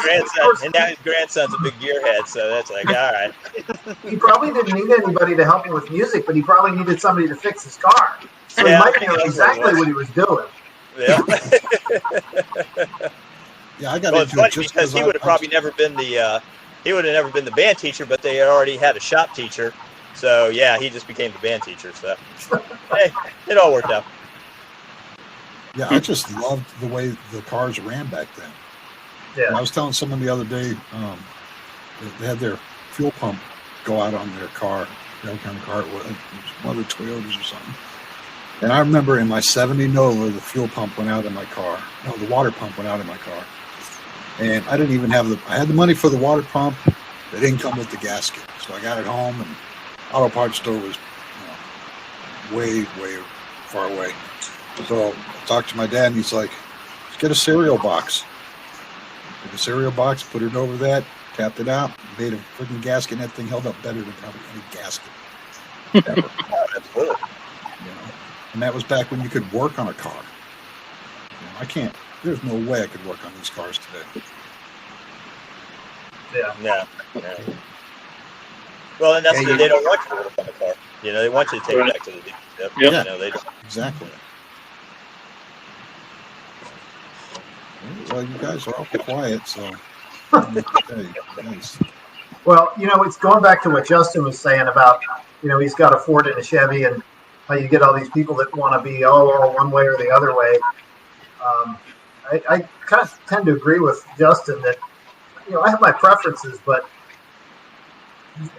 grandson's a big gearhead, so that's like, all right. He probably didn't need anybody to help him with music, but he probably needed somebody to fix his car. So he might know exactly what he was doing. Yeah. yeah, I got Well, into it's funny it just because he would have probably never been the band teacher, but they already had a shop teacher. So yeah, he just became the band teacher. So hey, it all worked out. Yeah, I just loved the way the cars ran back then. Yeah. And I was telling someone the other day, they had their fuel pump go out on their car, what kind of car it was one of the Toyotas or something. And I remember in my 70 Nova, the fuel pump went out in my car. No, the water pump went out in my car. And I didn't even have I had the money for the water pump. It didn't come with the gasket. So I got it home, and auto parts store was way, way far away. So I talked to my dad, and he's like, let's get a cereal box. Took a cereal box, put it over that, tapped it out, made a freaking gasket, and that thing held up better than probably any gasket ever. Absolutely. And that was back when you could work on a car. There's no way I could work on these cars today. Yeah. Yeah. Well, and that's they don't want you to work on the car. They want you to take it back to the dealership. Yeah. They don't. Exactly. Well, you guys are awfully quiet, so. Nice. Well, it's going back to what Justin was saying about, he's got a Ford and a Chevy, and how you get all these people that want to be one way or the other way. I kind of tend to agree with Justin that, I have my preferences, but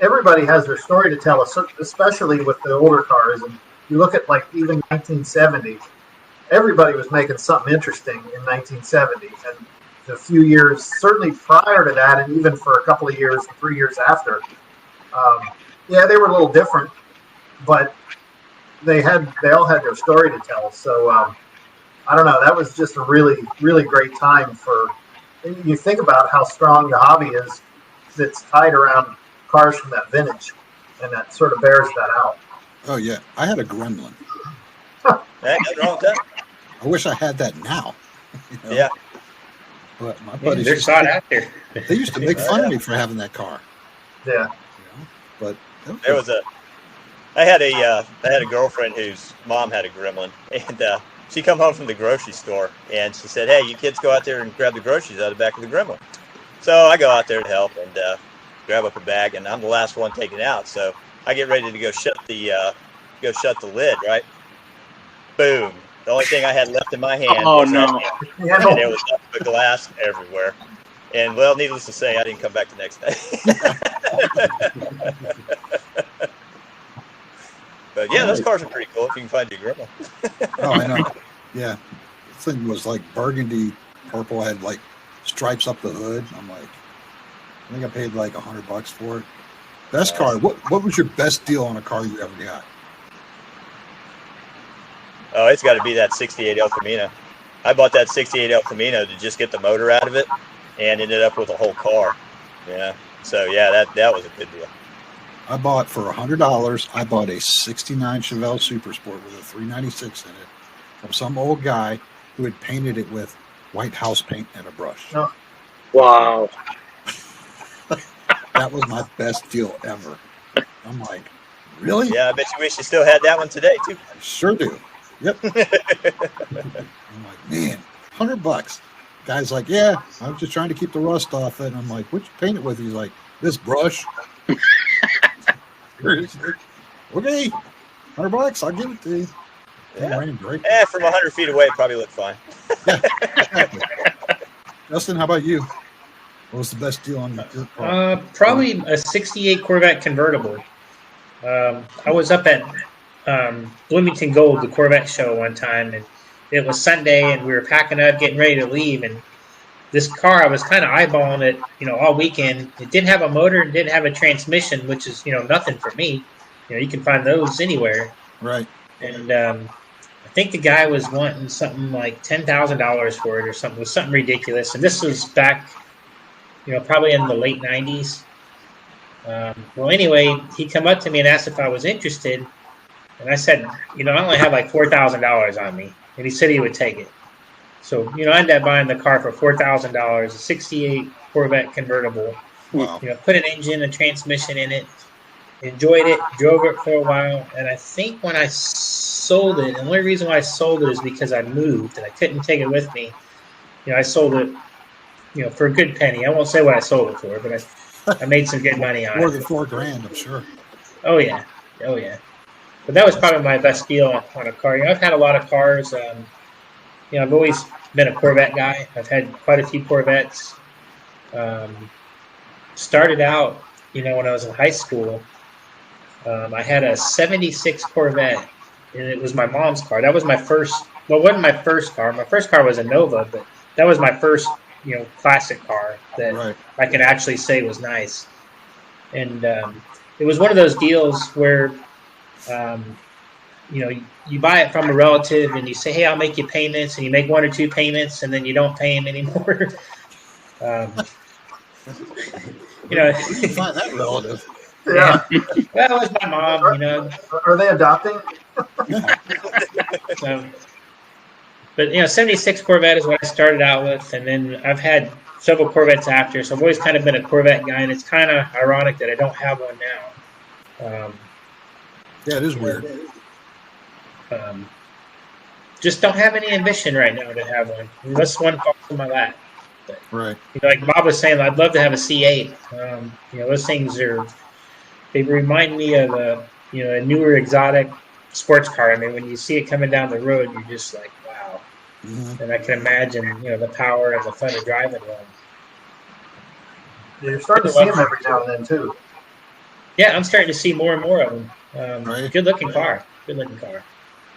everybody has their story to tell, especially with the older cars. And you look at even 1970, everybody was making something interesting in 1970. And a few years, certainly prior to that, and even for a couple of years, 3 years after, they were a little different, but they all had their story to tell. So I don't know. That was just a really, really great time for. You think about how strong the hobby is that's tied around cars from that vintage, and that sort of bears that out. Oh yeah, I had a Gremlin. Nothing wrong with that. I wish I had that now. Yeah. But my buddies they're sought after. They used to make fun of me for having that car. Yeah. but I had a girlfriend whose mom had a Gremlin, and she come home from the grocery store, and she said, "Hey, you kids go out there and grab the groceries out of the back of the Gremlin." So I go out there to help and grab up a bag, and I'm the last one taken out. So I get ready to go shut the lid, right? Boom! The only thing I had left in my hand Oh was that no! handle, and there was nothing but glass everywhere. And well, needless to say, I didn't come back the next day. But yeah, those cars are pretty cool if you can find your Gremlin. Oh, I know. Yeah, the thing was like burgundy purple, had like stripes up the hood. I'm like, I think I paid like $100 for it. Best car. What was your best deal on a car you ever got? Oh, it's got to be that '68 El Camino. I bought that '68 El Camino to just get the motor out of it, and ended up with a whole car. Yeah. So yeah, that was a good deal. I bought for $100. I bought a '69 Chevelle Super Sport with a 396 in it from some old guy who had painted it with white house paint and a brush. No. Wow! That was my best deal ever. I'm like, really? Yeah, I bet you wish you still had that one today too. I sure do. Yep. I'm like, man, $100. Guy's like, yeah, I was just trying to keep the rust off it. And I'm like, what'd you paint it with? He's like, this brush. Okay, $100, I'll give it to you. Yeah. Great. From 100 feet away, it probably looked fine. Yeah, exactly. Justin, how about you? What was the best deal on your car? Probably a '68 Corvette convertible. I was up at Bloomington Gold, the Corvette show, one time, and it was Sunday, and we were packing up, getting ready to leave, and this car, I was kind of eyeballing it, all weekend. It didn't have a motor and didn't have a transmission, which is, nothing for me. You can find those anywhere. Right. And I think the guy was wanting something like $10,000 for it or something. It was something ridiculous. And this was back, probably in the late 90s. Well, anyway, he come up to me and asked if I was interested. And I said, I only have like $4,000 on me. And he said he would take it. So, I ended up buying the car for $4,000, a ’68 Corvette convertible. Wow. Put an engine, a transmission in it, enjoyed it, drove it for a while. And I think when I sold it, and the only reason why I sold it is because I moved and I couldn't take it with me. I sold it, for a good penny. I won't say what I sold it for, but I made some good money on it. More than $4,000, I'm sure. Oh, yeah. But that was probably my best deal on a car. I've had a lot of cars. I've always been a Corvette guy. I've had quite a few Corvettes. Started out, when I was in high school, I had a '76 Corvette, and it was my mom's car. That was my first. Well, it wasn't my first car. My first car was a Nova, but that was my first, classic car that Right. I can actually say was nice. And it was one of those deals where, you buy it from a relative and you say, hey, I'll make you payments, and you make one or two payments and then you don't pay them anymore. You find that relative. Yeah. Well, it was my mom, Are they adopting? So, but, '76 Corvette is what I started out with. And then I've had several Corvettes after. So I've always kind of been a Corvette guy. And it's kind of ironic that I don't have one now. Yeah, it is weird. Just don't have any ambition right now to have one, unless one falls in my lap. But, Right. like Bob was saying, I'd love to have a C8. Those things they remind me of a newer exotic sports car. I mean, when you see it coming down the road, you're just like, wow. Mm-hmm. And I can imagine, the power and the fun of driving one. You're starting to see them every now and then too. Yeah, I'm starting to see more and more of them. Right. Good looking car.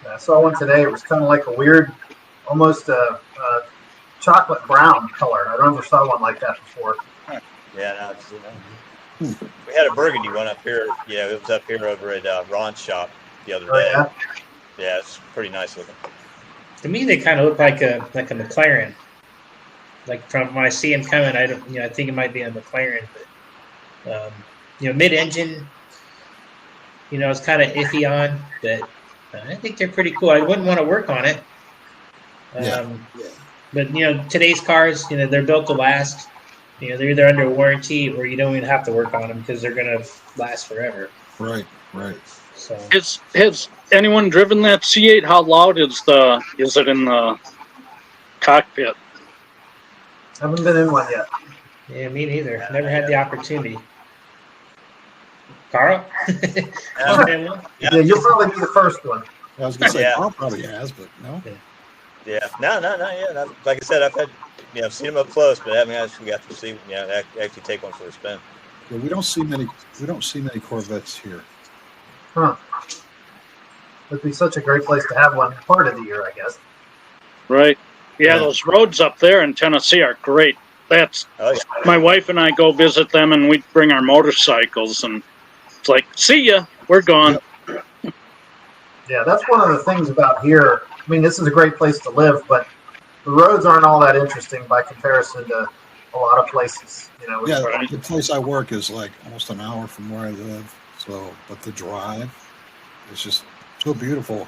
I saw one today. It was kind of like a weird, almost a chocolate brown color. I never saw one like that before. Yeah, no, we had a burgundy one up here. It was up here over at Ron's shop the other day. Yeah? Yeah, it's pretty nice looking. To me, they kind of look like a McLaren. Like from when I see them coming, I think it might be a McLaren, but mid-engine, it's kind of iffy on, but I think they're pretty cool. I wouldn't want to work on it. Yeah. But today's cars, they're built to last. They're either under warranty or you don't even have to work on them because they're gonna last forever. Right. So Has anyone driven that C8? How loud is it in the cockpit? Haven't been in one yet. yeah, me neither. Never had the opportunity. Carl? Yeah, you'll probably be the first one. I was gonna say Yeah. Carl probably has, but no. Yeah. No. Yeah. Like I said, I've seen them up close, but I haven't actually got to see, actually take one for a spin. Yeah, we don't see many Corvettes here. Huh. It'd be such a great place to have one part of the year, I guess. Right. Yeah, those roads up there in Tennessee are great. Oh yeah. My wife and I go visit them, and we bring our motorcycles, and it's like, see ya, we're gone. Yeah, that's one of the things about here. I mean, this is a great place to live, but the roads aren't all that interesting by comparison to a lot of places. Yeah, Right. the place I work is like almost an hour from where I live. So, but the drive is just so beautiful.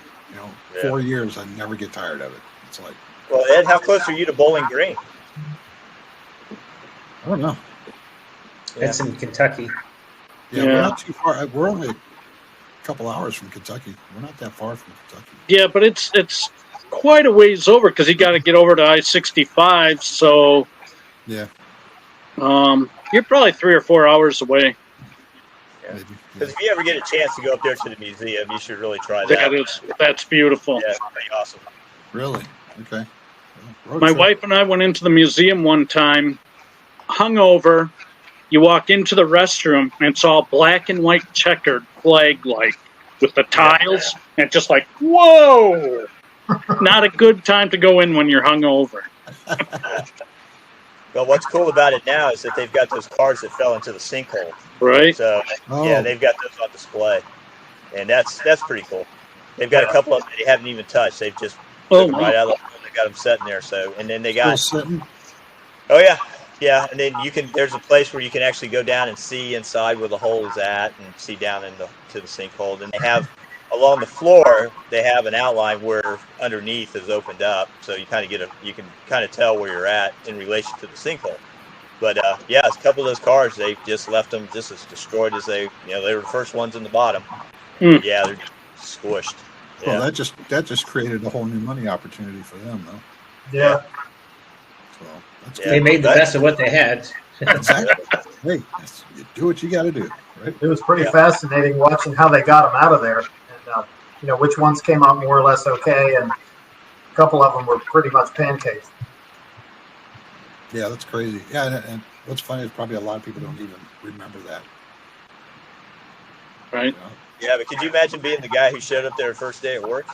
4 years, I never get tired of it. It's like, Well, Ed, how close are you to Bowling Green? I don't know. That's in Kentucky. Yeah, Yeah. we're not too far. We're only a couple hours from Kentucky. We're not that far from Kentucky. Yeah, but it's quite a ways over because you got to get over to I-65. So Yeah, you're probably 3 or 4 hours away. maybe. Because if you ever get a chance to go up there to the museum, you should really try that. That's beautiful. Yeah, it's pretty awesome. Really? Okay. Road My trip. wife and I went into the museum one time, hungover. You walk into the restroom, and it's all black and white checkered flag-like with the tiles, and it's just like, whoa! Not a good time to go in when you're hungover. Well, what's cool about it now is that they've got those cars that fell into the sinkhole. Right? So Oh. yeah, they've got those on display, and that's pretty cool. They've got a couple of them they haven't even touched. They've just Oh, took them right out of the they got them sitting there. So, and then they Still got sitting? yeah, and then there's a place where you can actually go down and see inside where the hole is at and see down to the sinkhole. And they have along the floor they have an outline where underneath is opened up, so you kind of you can kind of tell where you're at in relation to the sinkhole. But yeah, a couple of those cars they just left them just as destroyed as they were the first ones in the bottom. Hmm. Yeah, they're just squished. Yeah. Well, that just created a whole new money opportunity for them, though. Yeah. So that's Yeah. They good. made the best of what they had. Exactly. Hey, you do what you got to do, right? It was pretty Yeah. fascinating watching how they got them out of there, and which ones came out more or less okay, and a couple of them were pretty much pancakes. Yeah, that's crazy. Yeah, and what's funny is probably a lot of people don't even remember that. Right? Yeah, but could you imagine being the guy who showed up there first day at work?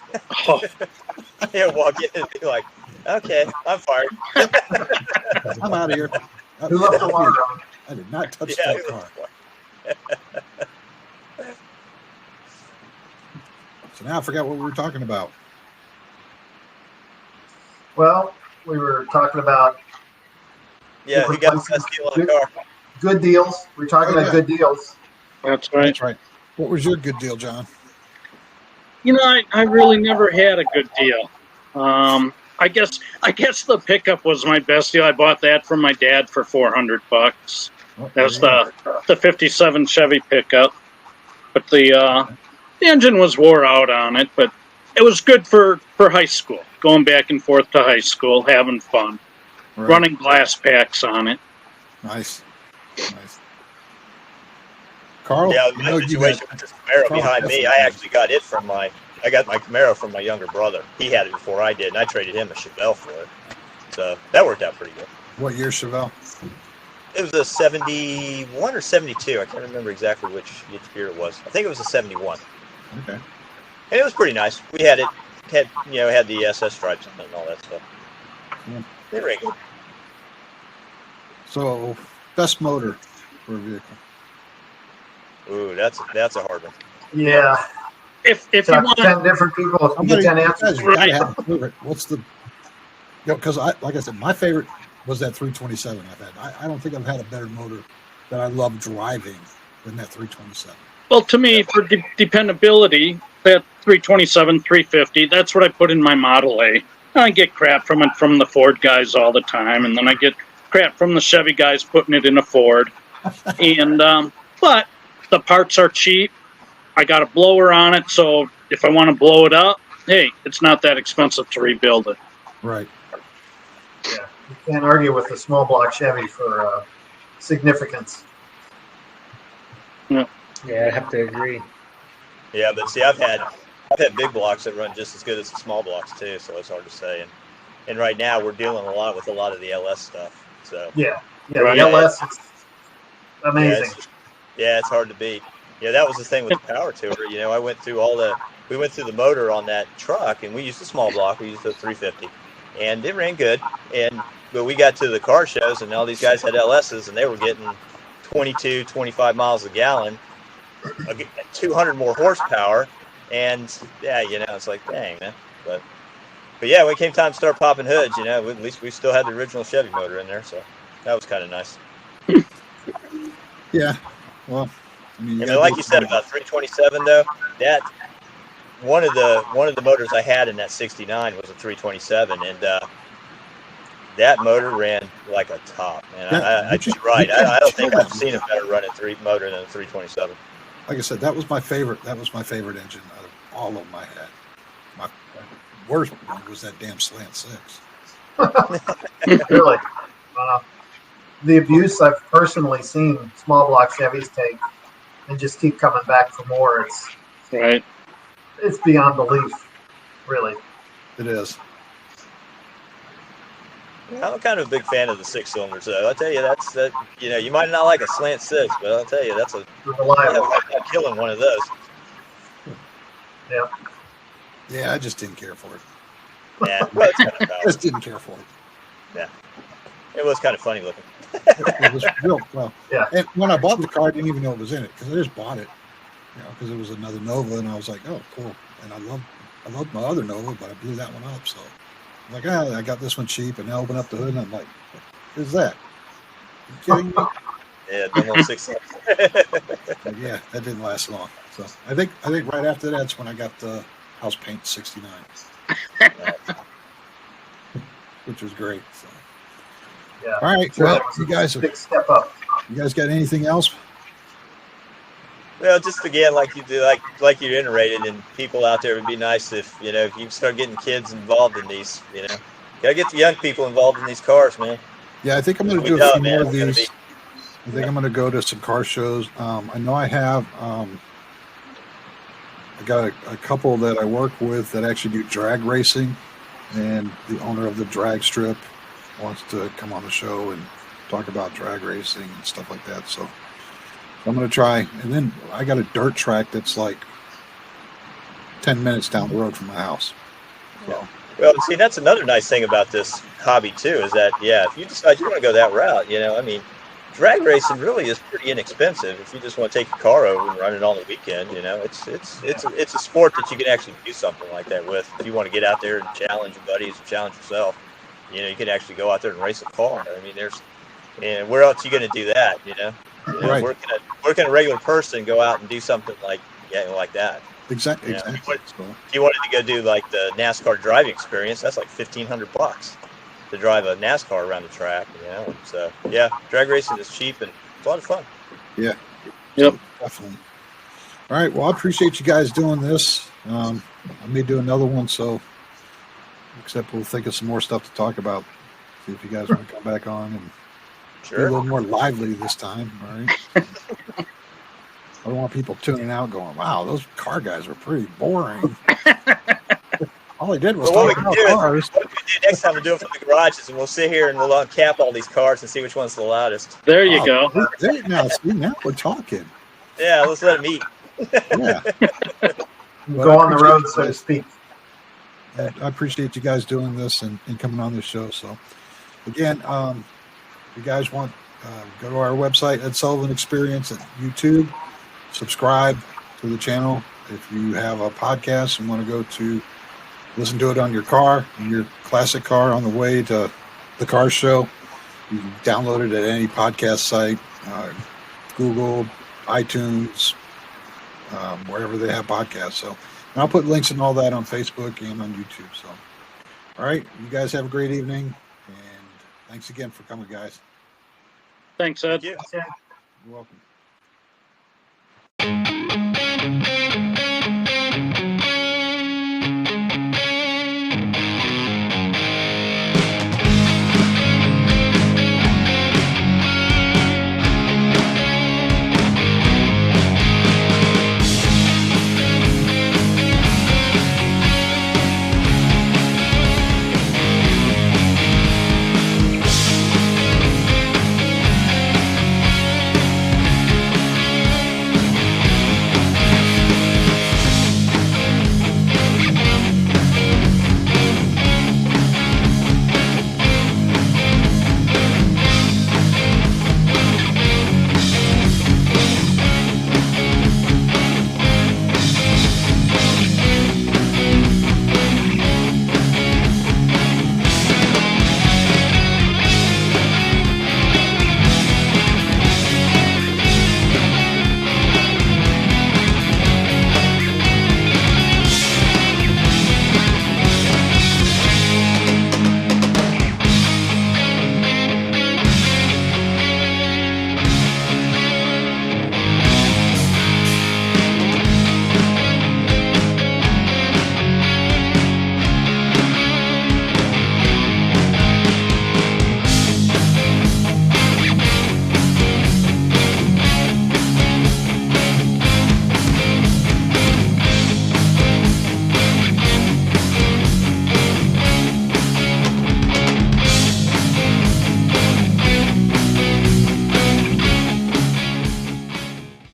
Oh, Walk in and be like, okay, I'm fired. I'm out of here. Who left the water on? I did not touch Yeah, that car. So now I forgot what we were talking about. Well, we were talking about Yeah, who got the best deal on a car? good deals. We were talking Oh, about yeah. good deals. that's right. That's right. What was your good deal, John? I really never had a good deal. I guess the pickup was my best deal. I bought that from my dad for $400. Oh, That was there the '57 Chevy pickup, but the engine was wore out on it. But it was good for high school, going back and forth to high school, having fun, you go. Right. running glass packs on it. Nice. Carl, Yeah, I my know you situation got- with this Camaro Carl, behind me, I definitely. actually got it from I got my Camaro from my younger brother. He had it before I did, and I traded him a Chevelle for it. So that worked out pretty good. What year, Chevelle? It was a 71 or 72. I can't remember exactly which year it was. I think it was a 71. Okay. And it was pretty nice. We had had the SS stripes on it and all that stuff. Yeah. They were good. So, best motor for a vehicle. Ooh, that's a hard one. Yeah. If you Talk want to 10 different people, you get 10 answers. You gotta Right. have a favorite. What's the? Because like I said, my favorite was that 327 I've had. I don't think I've had a better motor that I love driving than that 327. Well, to me, for dependability, that 327, 350, that's what I put in my Model A. I get crap from it from the Ford guys all the time, and then I get crap from the Chevy guys putting it in a Ford. And but the parts are cheap. I got a blower on it, so if I want to blow it up, hey, it's not that expensive to rebuild it. Right. Yeah, you can't argue with a small block Chevy for significance. Yeah, I have to agree. Yeah, but see, I've had big blocks that run just as good as the small blocks too, so it's hard to say. And right now we're dealing a lot with a lot of the LS stuff. So Yeah, Right. the LS is amazing. Yeah, it's hard to beat. Yeah, that was the thing with the power tour. You know, we went through the motor on that truck, and we used a small block. We used a 350, and it ran good. But we got to the car shows, and all these guys had LSs, and they were getting 22, 25 miles a gallon, 200 more horsepower, and yeah, you know, it's like, dang, man. But yeah, when it came time to start popping hoods, you know, at least we still had the original Chevy motor in there, so that was kind of nice. Yeah. Well, I mean, And then, like you said about 327, though, that one of the motors I had in that 69 was a 327, and that motor ran like a top. And you're right. I don't think I've seen a better running motor than a 327. Like I said, that was my favorite. That was my favorite engine out of all of them I had. My worst one was that damn slant six. Really. The abuse I've personally seen small block Chevys take and just keep coming back for more, Right. it's beyond belief, really. It is. I'm kind of a big fan of the 6-cylinders, though. I'll tell you, that. You know, you might not like a slant six, but I'll tell you, that's Reliable. I'm killing one of those. Yeah. Yeah, I just didn't care for it. Yeah, well, it's kind of I powerful. just didn't care for it. Yeah, it was kind of funny looking. It was real well. Yeah. And when I bought the car, I didn't even know it was in it because I just bought it, you know, because it was another Nova, and I was like, oh, cool. And I loved my other Nova, but I blew that one up. So I'm like, I got this one cheap, and I open up the hood, and I'm like, what is that? You kidding me? Yeah, the little 6. But yeah, that didn't last long. So I think right after that's when I got the house paint 69, which was great. So. Yeah. All right, well, you guys Big step up. got anything else? Well, just again, like you do, like you iterated, and people out there, it would be nice if you can start getting kids involved in these. You know, gotta get the young people involved in these cars, man. Yeah, I think I'm going to do a few more of these. I think I'm going to go to some car shows. I know I have. I got a couple that I work with that actually do drag racing, and the owner of the drag strip wants to come on the show and talk about drag racing and stuff like that. So I'm going to try. And then I got a dirt track that's like 10 minutes down the road from my house. So. Well, see, that's another nice thing about this hobby too, is that if you decide you want to go that route, I mean, drag racing really is pretty inexpensive. If you just want to take your car over and run it on the weekend, it's a sport that you can actually do something like that with. If you want to get out there and challenge your buddies or challenge yourself, you can actually go out there and race a car. I mean, and where else are you going to do that? Right. Where can a regular person go out and do something like that? Exactly. If you wanted to go do like the NASCAR driving experience, that's like $1,500 to drive a NASCAR around the track. So drag racing is cheap and it's a lot of fun. Yeah. Yep. Definitely. All right. Well, I appreciate you guys doing this. I may do another one, so except we'll think of some more stuff to talk about. See if you guys want to come back on and be a little more lively this time. All right. I don't want people tuning out going, wow, those car guys are pretty boring. All they did was talk about cars. What we do next time, we'll do it from the garages, and we'll sit here and we'll uncap all these cars and see which one's the loudest. There you go. Now we're talking. Yeah, let's let them eat. Yeah. Go on the road, so to speak. I appreciate you guys doing this and coming on this show. So, again, if you guys want, go to our website, Ed Sullivan Experience at YouTube. Subscribe to the channel. If you have a podcast and want to go to listen to it on your car, in your classic car on the way to the car show, you can download it at any podcast site, Google, iTunes, wherever they have podcasts. So, and I'll put links and all that on Facebook and on YouTube. So, all right, you guys have a great evening, and Thanks again for coming, guys. Thanks, Ed. Thank you. Yeah. You're welcome.